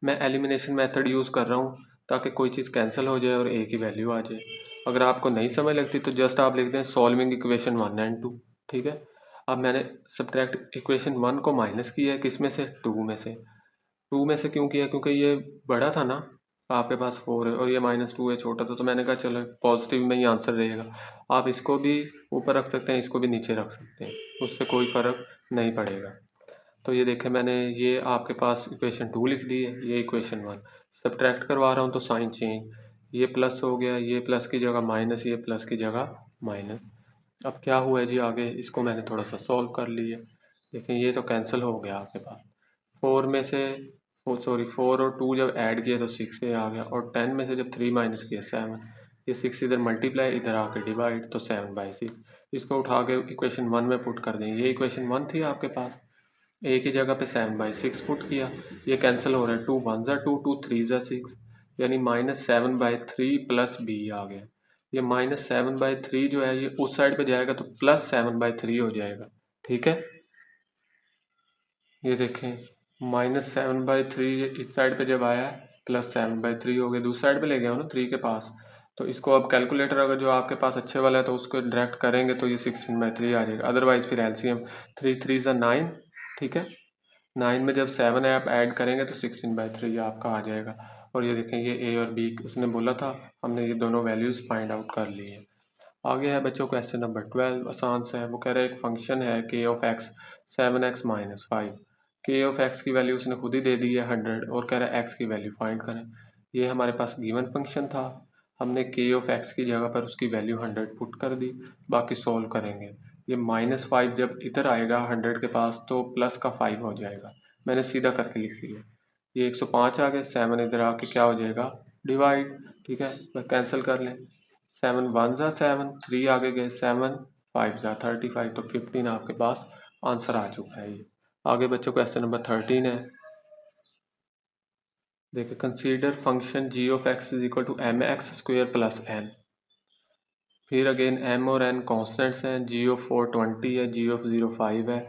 मैं एलिमिनेशन मेथड यूज़ कर रहा हूँ ताकि कोई चीज़ कैंसिल हो जाए और a की वैल्यू आ जाए। अगर आपको नहीं समझ लगती तो जस्ट आप लिख दें सॉल्विंग इक्वेशन 1 एंड 2, ठीक है। अब मैंने सब्ट्रैक्ट इक्वेशन 1 को माइनस किया है, किस में से, 2 में से। 2 में से क्यों किया, क्योंकि ये बड़ा था ना, आपके पास 4 है और ये -2 है छोटा था, तो मैंने कहा चलो पॉजिटिव में ही आंसर रहेगा। आप इसको भी ऊपर रख सकते हैं, इसको भी नीचे रख सकते हैं, उससे कोई फ़र्क नहीं पड़ेगा। तो ये देखें मैंने ये आपके पास इक्वेशन 2 लिख दी है, ये इक्वेशन 1। सब्ट्रैक्ट करवा रहा हूँ तो साइन चेंज, ये प्लस हो गया, ये प्लस की जगह माइनस, ये प्लस की जगह माइनस। अब क्या हुआ है जी आगे, इसको मैंने थोड़ा सा सॉल्व कर लिया। देखें ये तो कैंसिल हो गया आपके पास। 4 में से 4 और 2 जब ऐड किया तो 6 ये आ गया, और 10 में से जब 3 माइनस किया 7। ये 6 इधर मल्टीप्लाई, इधर आके डिवाइड, तो 7/6। इसको उठा के इक्वेशन 1 में पुट कर दें। ये इक्वेशन 1 थी आपके पास, ए की जगह पे 7/6 पुट किया। ये कैंसिल हो रहा है, 2 1 2, 2 3 6, यानी -7/3 प्लस बी आ गया। ये -7/3 जो है ये उस साइड पे जाएगा तो +7/3 हो जाएगा। ठीक है, ये देखें -7/3 इस साइड पे जब आया +7/3 हो गया, दूसरी साइड पे ले गया हो ना 3 के पास। तो इसको अब कैलकुलेटर अगर जो आपके पास अच्छे वाला है तो उसको डायरेक्ट करेंगे तो ये 16/3 आ जाएगा। अदरवाइज फिर एलसीएम 3 3 9। ठीक है, 9 में जब 7 आप ऐड करेंगे तो 16/3 आपका आ जाएगा। और ये देखें ये ए और बी उसने बोला था, हमने ये दोनों वैल्यूज़ फाइंड आउट कर लिए हैं। आगे है बच्चों क्वेश्चन नंबर 12, आसान सा है। वो कह रहा है एक फंक्शन है k of x 7x - 5। k of x की वैल्यू उसने खुद ही दे दी है 100, और कह रहा है x की वैल्यू फाइंड करें। ये हमारे पास गिवन फंक्शन था, हमने k ऑफ x की जगह पर उसकी वैल्यू 100 पुट कर दी। बाकी सॉल्व करेंगे। ये -5 जब इधर आएगा 100 के पास तो प्लस का 5 हो जाएगा, मैंने सीधा करके लिख लिया। ये 105 आ गया, 7 इधर आके क्या हो जाएगा, डिवाइड। ठीक है, कैंसिल कर लें। 7 1 7, 3 आगे गए, 7 5 35, तो 15 आपके पास आंसर आ चुका है। ये आगे बच्चों क्वेश्चन नंबर 13 है। देखिए consider function g of x is equal to mx² plus n। फिर अगेन m और n कॉन्स्टेंट्स हैं, g ऑफ 4 20 है, g ऑफ 0 5 है।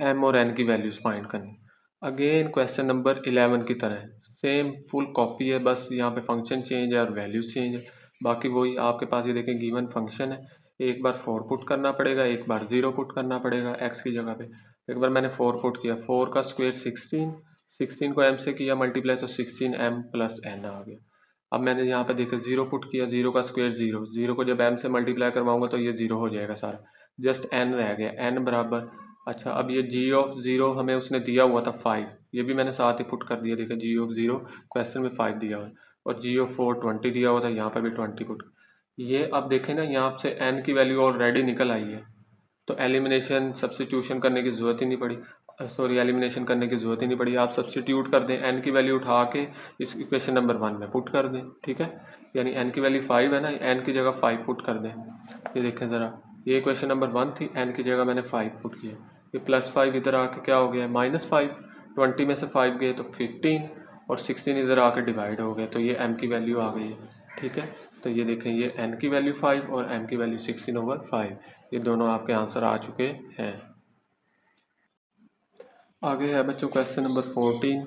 m और n की वैल्यूज फाइंड करनी। अगेन क्वेश्चन नंबर 11 की तरह सेम फुल कॉपी है, बस यहाँ पे फंक्शन चेंज है और वैल्यूज चेंज है। बाकी वही आपके पास ये देखें गिवन फंक्शन है, एक बार 4 पुट करना पड़ेगा, एक बार 0 पुट करना पड़ेगा x की जगह पे। एक बार मैंने 4 पुट किया, 4 का स्क्वायर 16, 16 को m से किया मल्टीप्लाई तो 16m प्लस n आ गया। अब मैंने यहाँ पे देखा 0 पुट किया, 0 का स्क्वायर 0, 0 को जब m से मल्टीप्लाई करवाऊंगा तो ये 0 हो जाएगा सारा, जस्ट n रह गया, n बराबर। अच्छा अब ये g ऑफ 0 हमें उसने दिया हुआ था 5, ये भी मैंने साथ ही पुट कर दिया। देखा g ऑफ 0 क्वेश्चन में 5 दिया हुआ है, और g ऑफ 4 20 दिया हुआ था, यहाँ पर भी 20 पुट। ये अब देखें ना यहाँ से n की वैल्यू ऑलरेडी निकल आई है, तो एलिमिनेशन सब्सटीट्यूशन करने की ज़रूरत ही नहीं पड़ी, सॉरी एलिमिनेशन करने की ज़रूरत ही नहीं पड़ी। आप सब्सटीट्यूट कर दें, n की वैल्यू उठा के इस इक्वेशन नंबर 1 में पुट कर दें। ठीक है, यानी n की वैल्यू 5 है ना, n की जगह 5 पुट कर दें। ये देखें ज़रा, ये इक्वेशन नंबर 1 थी, n की जगह मैंने 5 पुट किया, ये +5 इधर आके क्या हो गया -5, 20 में से 5 गए तो 15, और 16 इधर आके डिवाइड हो गया, तो ये m की वैल्यू आ गई है। ठीक है, तो ये देखें ये n की वैल्यू 5 और m की वैल्यू 16/5, ये दोनों आपके आंसर आ चुके हैं। आगे है बच्चों question number 14,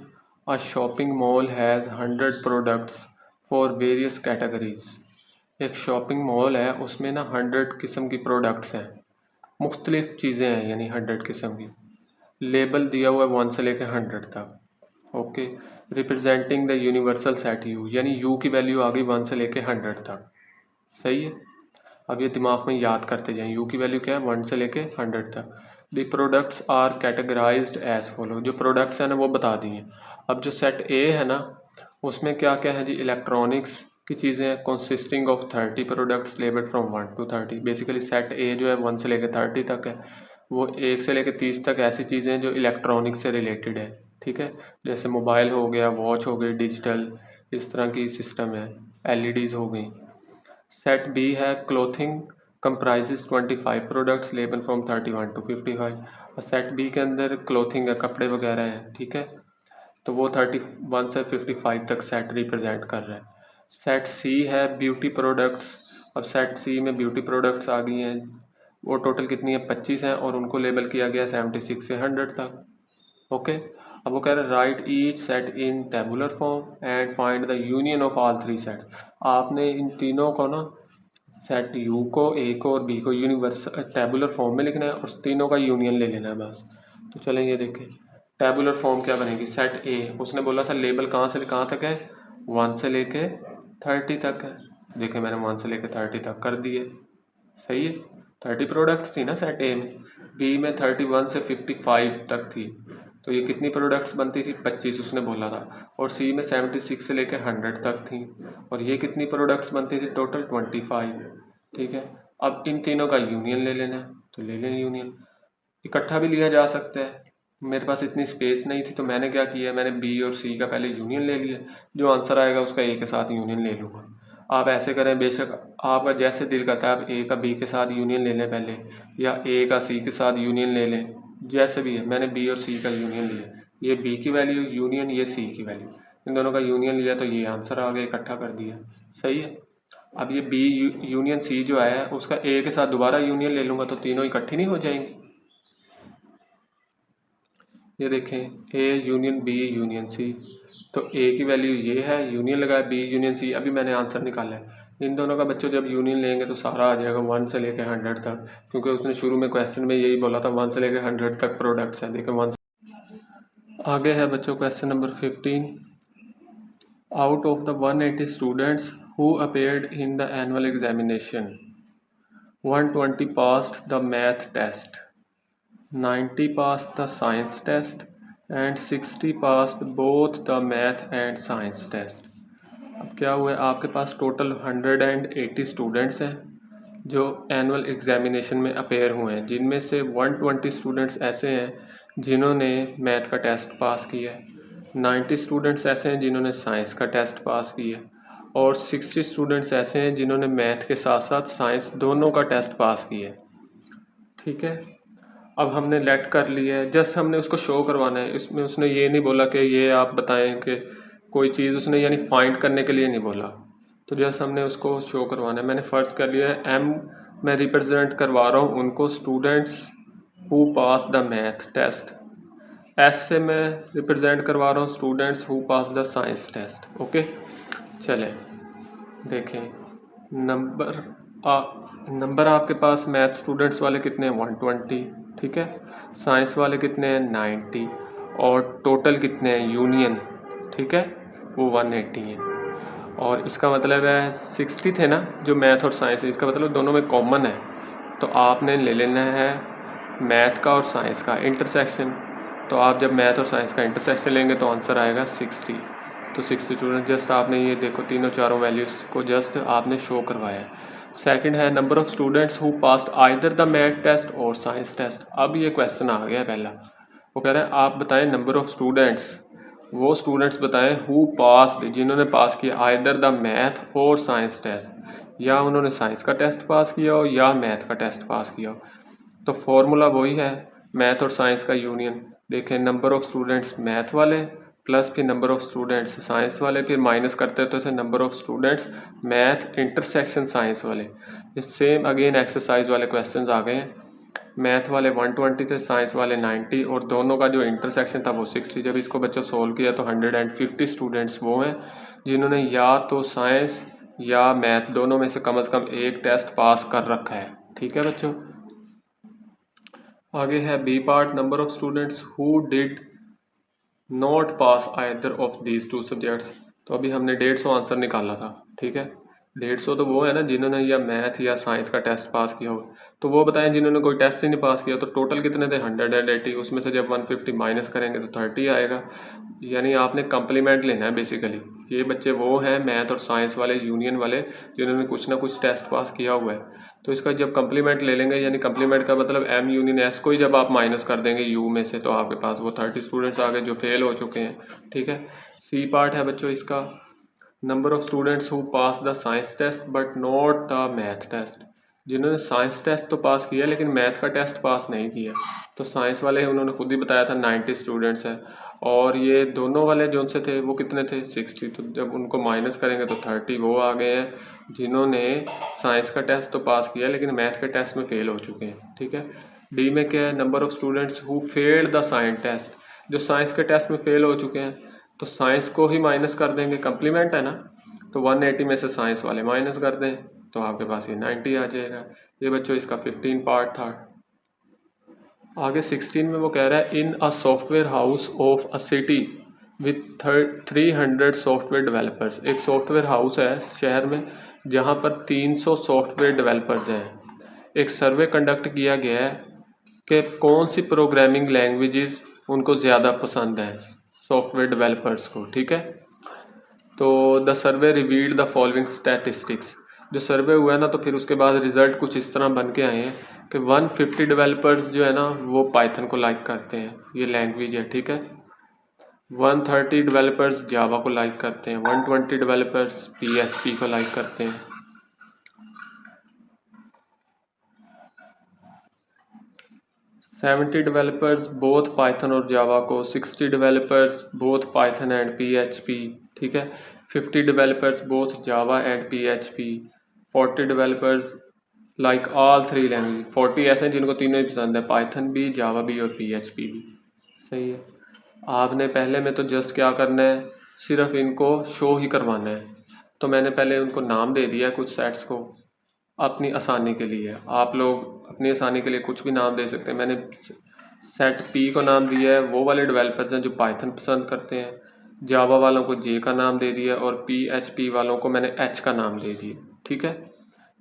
a shopping mall has 100 products for various categories. एक शॉपिंग मॉल है, उसमें ना 100 किस्म की प्रोडक्ट्स हैं, मुख्तलिफ चीज़ें हैं, यानी 100 किस्म की। लेबल दिया हुआ है 1 से लेकर 100 तक। Okay, representing the universal set you, यानी यू की वैल्यू आ गई 1 से लेकर 100 तक। सही है, अब ये दिमाग में याद करते जाएं, यू की वैल्यू क्या है 1 से लेके 100 तक। The products are categorized as follow, जो प्रोडक्ट्स हैं ना वो बता दिए। अब जो सेट ए है ना उसमें क्या क्या है जी, इलेक्ट्रॉनिक्स की चीज़ें हैं, consisting of 30 products labelled from 1 to 30। Basically set ए जो है 1 से लेकर 30 तक है, वो 1 से लेकर 30 तक ऐसी चीज़ें हैं जो इलेक्ट्रॉनिक्स से रिलेटेड है। ठीक है, जैसे मोबाइल हो गया, वॉच हो गई डिजिटल, इस तरह की सिस्टम है, एलईडीज़ हो गई। सेट बी है clothing comprises 25 products label from 31 to 55। और सेट बी के अंदर क्लोथिंग है, कपड़े वगैरह हैं। ठीक है, तो वो 31 से 55 तक सेट रिप्रेजेंट कर रहा है। सेट सी है ब्यूटी प्रोडक्ट्स। अब सेट सी में ब्यूटी प्रोडक्ट्स आ गई हैं, वो टोटल कितनी है 25 हैं, और उनको लेबल किया गया 76 से 100 तक। ओके, अब वो कह रहे हैं right each set in tabular form and find the union of all 3 sets. आपने इन तीनों को ना, सेट यू को, ए को और बी को यूनिवर्सल टेबुलर फॉर्म में लिखना है और तीनों का यूनियन ले लेना है बस। तो चलें ये देखें, टेबुलर फॉर्म क्या बनेगी, सेट ए उसने बोला था लेबल कहाँ से कहाँ तक है 1 से लेके 30 तक है। देखें मैंने 1 से लेके 30 तक कर दिए। सही है, 30 प्रोडक्ट्स थी ना सेट ए में। बी में 31 से 55 तक थी, तो ये कितनी प्रोडक्ट्स बनती थी, 25 उसने बोला था। और सी में 76 से लेकर 100 तक थी। और ये कितनी प्रोडक्ट्स बनती थी, टोटल 25। ठीक है, अब इन तीनों का यूनियन ले लेना है, तो ले लें यूनियन। इकट्ठा भी लिया जा सकता है, मेरे पास इतनी स्पेस नहीं थी तो मैंने क्या किया, मैंने बी और सी का पहले यूनियन ले लिया। जो आंसर आएगा उसका ए के साथ यूनियन ले लूँगा। आप ऐसे करें, बेशक आपका जैसे दिल करता है आप ए का बी के साथ यूनियन ले लें पहले, या ए का सी के साथ यूनियन ले लें, जैसे भी है। मैंने बी और सी का यूनियन लिया, ये बी की वैल्यू यूनियन ये सी की वैल्यू, इन दोनों का यूनियन लिया तो ये आंसर आ गया, इकट्ठा कर दिया। सही है। अब ये बी यूनियन सी जो आया है उसका ए के साथ दोबारा यूनियन ले लूँगा तो तीनों इकट्ठी नहीं हो जाएंगी। ये देखें, A union B union C, तो ए की वैल्यू ये है, यूनियन लगाया बी यूनियन सी, अभी मैंने आंसर निकाला है। इन दोनों का बच्चों जब यूनियन लेंगे तो सारा आ जाएगा 1 से लेकर 100 तक, क्योंकि उसने शुरू में क्वेश्चन में यही बोला था 1 से लेकर 100 तक प्रोडक्ट्स हैं। देखिए 1 आगे है बच्चों question number 15। Out of the 180 students who appeared in the annual examination 120 passed the math test, 90 passed the science test and 60 passed both the math and science test। अब क्या हुआ है, आपके पास टोटल 180 स्टूडेंट्स हैं जो एनुअल एग्जामिनेशन में appear हुए हैं, जिनमें से 120 स्टूडेंट्स ऐसे हैं जिन्होंने मैथ का टेस्ट पास किया है, 90 स्टूडेंट्स ऐसे हैं जिन्होंने साइंस का टेस्ट पास किया है, और 60 स्टूडेंट्स ऐसे हैं जिन्होंने मैथ के साथ साथ साइंस दोनों का टेस्ट पास किया है। ठीक है, अब हमने लेट कर लिया है, जस्ट हमने उसको शो करवाना है। इसमें उसने ये नहीं बोला कि ये आप बताएं कि कोई चीज़, उसने यानी फाइंड करने के लिए नहीं बोला, तो जस्ट हमने उसको शो करवाना है। मैंने फ़र्ज़ कर लिया है एम मैं रिप्रेजेंट करवा रहा हूँ उनको, students who pass the math test. S से मैं रिप्रेजेंट करवा रहा हूँ students who pass the science test. Okay, चलें देखें नंबर आपके पास मैथ स्टूडेंट्स वाले कितने हैं, 120। ठीक है, साइंस वाले कितने हैं, 90, और टोटल कितने हैं यूनियन, ठीक है, वो 180 हैं। और इसका मतलब है 60 थे ना जो मैथ और साइंस है, इसका मतलब दोनों में कॉमन है, तो आपने ले लेना है मैथ का और साइंस का इंटरसेक्शन। तो आप जब मैथ और साइंस का इंटरसेक्शन लेंगे तो आंसर आएगा 60। तो 60 स्टूडेंट, जस्ट आपने ये देखो तीनों चारों वैल्यूज़ को जस्ट आपने शो करवाया है। सेकंड है number of students who passed either the math test और साइंस टेस्ट। अब ये क्वेश्चन आ गया पहला, वो कह रहे हैं आप बताएं नंबर ऑफ स्टूडेंट्स, वो स्टूडेंट्स बताएं हु पास्ड, जिन्होंने पास किया आइदर द मैथ और साइंस टेस्ट, या उन्होंने साइंस का टेस्ट पास किया हो या मैथ का टेस्ट पास किया हो। तो फॉर्मूला वही है, मैथ और साइंस का यूनियन। देखें, नंबर ऑफ स्टूडेंट्स मैथ वाले प्लस फिर नंबर ऑफ स्टूडेंट्स साइंस वाले, फिर माइनस करते तो थे number of students math intersection science वाले। ये सेम अगेन एक्सरसाइज वाले क्वेश्चंस आ गए हैं। मैथ वाले 120 थे, साइंस वाले 90, और दोनों का जो इंटरसेक्शन था वो 60। जब इसको बच्चों सोल्व किया तो 150 स्टूडेंट्स वो हैं जिन्होंने या तो साइंस या मैथ दोनों में से कम एक टेस्ट पास कर रखा है। ठीक है बच्चों, आगे है B part, number of students who did not pass either of these two subjects. तो अभी हमने 150 आंसर निकाला था। ठीक है, 150 तो वो है ना जिन्होंने या मैथ या साइंस का टेस्ट पास किया हो, तो वो बताएं जिन्होंने कोई टेस्ट ही नहीं पास किया। तो टोटल कितने थे, 180, उसमें से जब 150 माइनस करेंगे तो 30 आएगा। यानी आपने कंप्लीमेंट लेना है बेसिकली। ये बच्चे वो हैं मैथ और साइंस वाले यूनियन वाले जिन्होंने कुछ ना कुछ टेस्ट पास किया हुआ है, तो इसका जब कंप्लीमेंट ले लेंगे, यानी कंप्लीमेंट का मतलब एम यूनियन एस को ही जब आप माइनस कर देंगे यू में से, तो आपके पास वो 30 स्टूडेंट्स आ गए जो फेल हो चुके हैं। ठीक है, सी पार्ट है बच्चों इसका, number of students who pass the science test but not the math test. जिन्होंने साइंस टेस्ट तो पास किया लेकिन मैथ का टेस्ट पास नहीं किया, तो साइंस वाले उन्होंने खुद ही बताया था 90 स्टूडेंट्स हैं, और ये दोनों वाले जो से थे वो कितने थे, 60। तो जब उनको माइनस करेंगे तो 30 वो आ गए हैं जिन्होंने साइंस का टेस्ट तो पास किया लेकिन मैथ के टेस्ट में फेल हो चुके हैं। ठीक है, डी में क्या है, number of students who failed the science test. जो साइंस के टेस्ट में फेल हो चुके हैं तो साइंस को ही माइनस कर देंगे, कंप्लीमेंट है ना, तो 180 में से साइंस वाले माइनस कर दें तो आपके पास ये 90 आ जाएगा। ये बच्चों इसका 15 पार्ट था। आगे 16 में वो कह रहा है in a software house of a city with 300 software developers. एक सॉफ्टवेयर हाउस है शहर में जहाँ पर 300 सॉफ्टवेयर डेवलपर्स हैं। एक सर्वे कंडक्ट किया गया है कि कौन सी प्रोग्रामिंग लैंग्वेजेस उनको ज़्यादा पसंद है, सॉफ्टवेयर डेवलपर्स को, ठीक है। तो the survey revealed the following statistics, जो सर्वे हुआ है ना, तो फिर उसके बाद रिज़ल्ट कुछ इस तरह बन के आए हैं कि 150 डेवलपर्स जो है ना वो पाइथन को लाइक करते हैं, ये लैंग्वेज है, ठीक है। 130 डेवलपर्स जावा को लाइक करते हैं, 120 डेवलपर्स PHP को लाइक करते हैं, 70 डेवलपर्स बोथ पाइथन और जावा को, 60 developers both Python and PHP, ठीक है। 50 developers both Java and PHP, 40 developers like all 3 language, 40 ऐसे हैं जिनको तीनों ही पसंद है, पाइथन भी, जावा भी और PHP भी, सही है। आपने पहले में तो जस्ट क्या करना है, सिर्फ इनको शो ही करवाना है। तो मैंने पहले उनको नाम दे दिया कुछ सेट्स को अपनी आसानी के लिए, आप लोग अपनी आसानी के लिए कुछ भी नाम दे सकते हैं। मैंने सेट P को नाम दिया है, वो वाले डेवलपर्स हैं जो पाइथन पसंद करते हैं, जावा वालों को J का नाम दे दिया और PHP वालों को मैंने H का नाम दे दिया, ठीक है।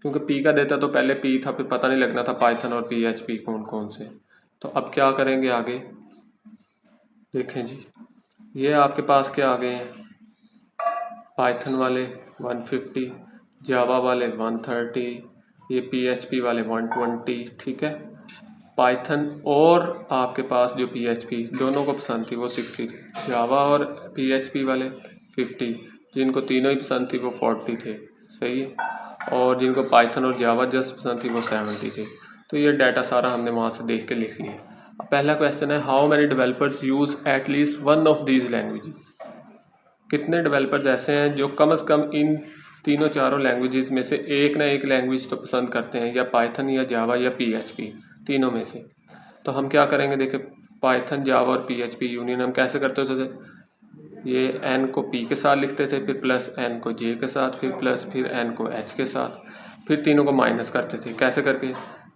क्योंकि P का देता तो पहले P था, फिर पता नहीं लगना था पाइथन और PHP कौन कौन से। तो अब क्या करेंगे आगे, देखें जी, ये आपके पास क्या आ गए हैं, पाइथन वाले 150, जावा वाले 130, ये PHP वाले 120, ठीक है। पाइथन और आपके पास जो PHP दोनों को पसंद थी वो 60 थी, जावा और PHP वाले 50, जिनको तीनों ही पसंद थी वो 40 थे, सही है। और जिनको पाइथन और जावा जस्ट पसंद थी वो 70 थे। तो ये डाटा सारा हमने वहाँ से देख के लिख लिया। अब पहला क्वेश्चन है, how many developers use at least one of these languages, कितने डेवलपर्स ऐसे हैं जो कम से कम इन तीनों चारों लैंग्वेजेस में से एक ना एक लैंग्वेज तो पसंद करते हैं, या पाइथन या जावा या PHP, तीनों में से। तो हम क्या करेंगे, देखिए पाइथन, जावा और PHP यूनियन हम कैसे करते थे, ये n को p के साथ लिखते थे, फिर प्लस n को j के साथ, फिर प्लस फिर n को h के साथ, फिर तीनों को माइनस करते थे, कैसे करके,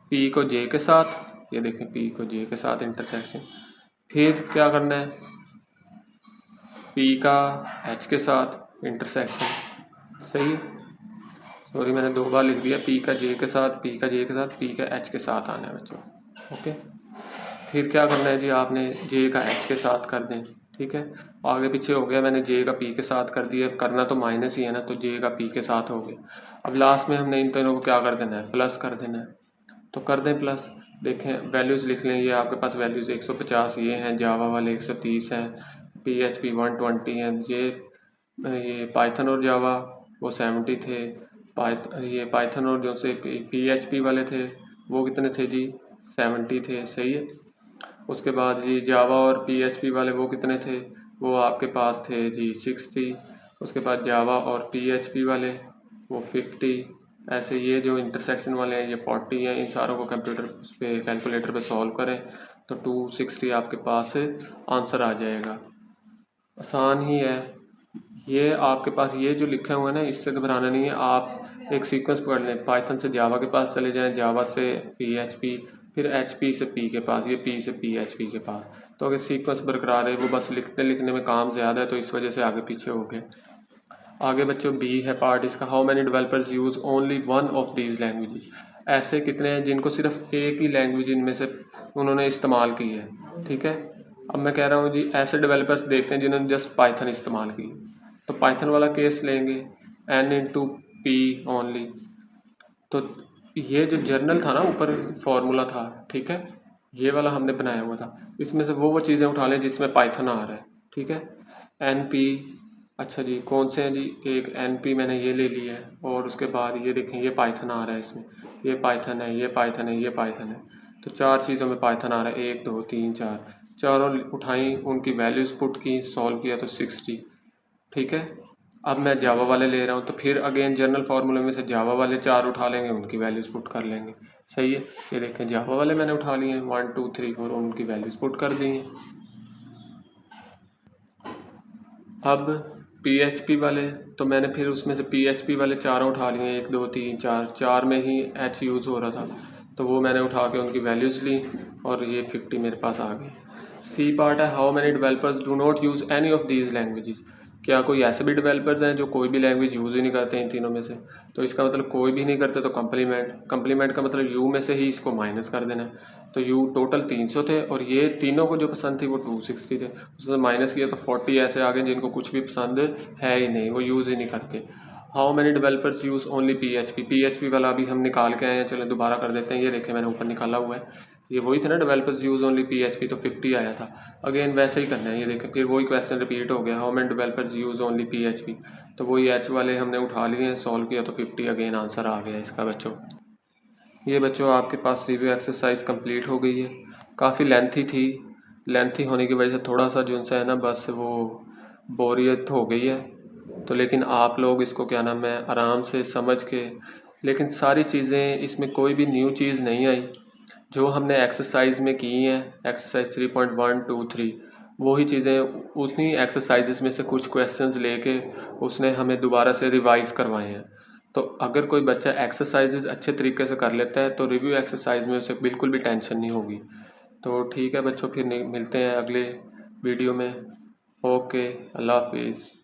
p को j के साथ, ये देखें p को j के साथ इंटरसेक्शन, फिर क्या करना है, p का h के साथ इंटरसेक्शन, सही है। सॉरी मैंने 2 बार लिख दिया, p का j के साथ, p का j के साथ, p का h के साथ आना है बच्चों, ओके। फिर क्या करना है जी, आपने j का h के साथ कर दें, ठीक है। आगे पीछे हो गया, मैंने j का p के साथ कर दिया, करना तो माइनस ही है ना, तो j का p के साथ हो गया। अब लास्ट में हमने इन तीनों को क्या कर देना है, प्लस कर देना है, तो कर दें प्लस। देखें वैल्यूज़ लिख लें, ये आपके पास वैल्यूज़ 150 ये हैं, जावा वाले 130 हैं, PHP 120 हैं, ये पाइथन और जावा वो 70 थे, ये पाइथन और जो से PHP वाले थे वो कितने थे जी, 70 थे, सही है। उसके बाद जी जावा और PHP वाले वो कितने थे, वो आपके पास थे जी 60, उसके बाद जावा और PHP वाले वो 50, ऐसे ये जो इंटरसेक्शन वाले हैं ये 40 हैं। इन सारों को कंप्यूटर पे कैलकुलेटर पे सॉल्व करें तो 260 आपके पास आंसर आ जाएगा, आसान ही है। ये आपके पास ये जो लिखा हुआ है ना, इससे घबराना नहीं है। आप एक सीक्वेंस पढ़ लें, पाइथन से जावा के पास चले जाएं, जावा से PHP, फिर HP से P के पास, ये P से PHP के पास, तो अगर सीक्वेंस बरकरार है, वो बस लिखने लिखने में काम ज़्यादा है तो इस वजह से आगे पीछे हो गए। आगे बच्चों B है पार्ट इसका, how many developers use only one of these languages, ऐसे कितने हैं जिनको सिर्फ एक ही लैंग्वेज इनमें से उन्होंने इस्तेमाल की है, ठीक है। अब मैं कह रहा हूँ जी ऐसे डेवलपर्स देखते हैं जिन्होंने जस्ट पाइथन इस्तेमाल की, तो पाइथन वाला केस लेंगे n/p ओनली। तो ये जो जर्नल था ना ऊपर फॉर्मूला था, ठीक है, ये वाला हमने बनाया हुआ था, इसमें से वो चीज़ें उठा लें जिसमें पाइथन आ रहा है, ठीक है। NP, अच्छा जी कौन से हैं जी, एक NP मैंने ये ले लिया है, और उसके बाद ये देखें ये पाइथन आ रहा है, इसमें ये पाइथन है, ये पाइथन है, ये पाइथन है, तो 4 चीज़ों में पाइथन आ रहा है, 1 2 3 4, चारों उठाई, उनकी वैल्यूज़ पुट की, सॉल्व किया तो 60, ठीक है। अब मैं जावा वाले ले रहा हूँ, तो फिर अगेन जनरल फार्मूले में से जावा वाले 4 उठा लेंगे, उनकी वैल्यूज़ पुट कर लेंगे, सही है। ये देखें जावा वाले मैंने उठा लिए हैं 1 2 3 4, उनकी वैल्यूज़ पुट कर दी हैं। अब PHP वाले, तो मैंने फिर उसमें से PHP वाले 4 उठा लिए, 1 2 3 4, 4 में ही H यूज़ हो रहा था, तो वो मैंने उठा के उनकी वैल्यूज़ ली और ये 50 मेरे पास आ गई। C पार्ट है, how many developers do not use any of these languages, क्या कोई ऐसे भी डेवलपर्स हैं जो कोई भी लैंग्वेज यूज़ ही नहीं करते इन तीनों में से? तो इसका मतलब कोई भी नहीं करते तो कंप्लीमेंट का मतलब यू में से ही इसको माइनस कर देना है। तो यू टोटल 300 थे और ये तीनों को जो पसंद थी वो 260 थे, उसमें माइनस किया तो 40 ऐसे आ गए जिनको कुछ भी पसंद है ही नहीं, वो यूज़ ही नहीं करते। How many developers use only PHP वाला अभी हम निकाल के आए हैं, चलो दोबारा कर देते हैं। ये देखें मैंने ऊपर निकाला हुआ है, ये वही था ना, डेवलपर्स यूज़ ओनली PHP, तो 50 आया था। अगेन वैसे ही करना है, ये देखें फिर वही क्वेश्चन रिपीट हो गया, how many developers use only PHP, तो वही एच वाले हमने उठा लिए हैं, सॉल्व किया तो 50 अगेन आंसर आ गया इसका बच्चों। ये बच्चों आपके पास रिव्यू एक्सरसाइज कंप्लीट हो गई है। काफ़ी लेंथी थी, लेंथी होने की वजह से थोड़ा सा जो सा है ना बस वो बोरियत हो गई है। तो लेकिन आप लोग इसको क्या नाम है आराम से समझ के, लेकिन सारी चीज़ें इसमें कोई भी न्यू चीज़ नहीं आई, जो हमने एक्सरसाइज में की हैं, एक्सरसाइज 3.1 2 3 वही चीज़ें उन्हीं एक्सरसाइजेस में से कुछ क्वेश्चंस लेके उसने हमें दोबारा से रिवाइज करवाए हैं। तो अगर कोई बच्चा एक्सरसाइजेस अच्छे तरीके से कर लेता है तो रिव्यू एक्सरसाइज में उसे बिल्कुल भी टेंशन नहीं होगी। तो ठीक है बच्चों, फिर मिलते हैं अगले वीडियो में। ओके, अल्लाह हाफिज़।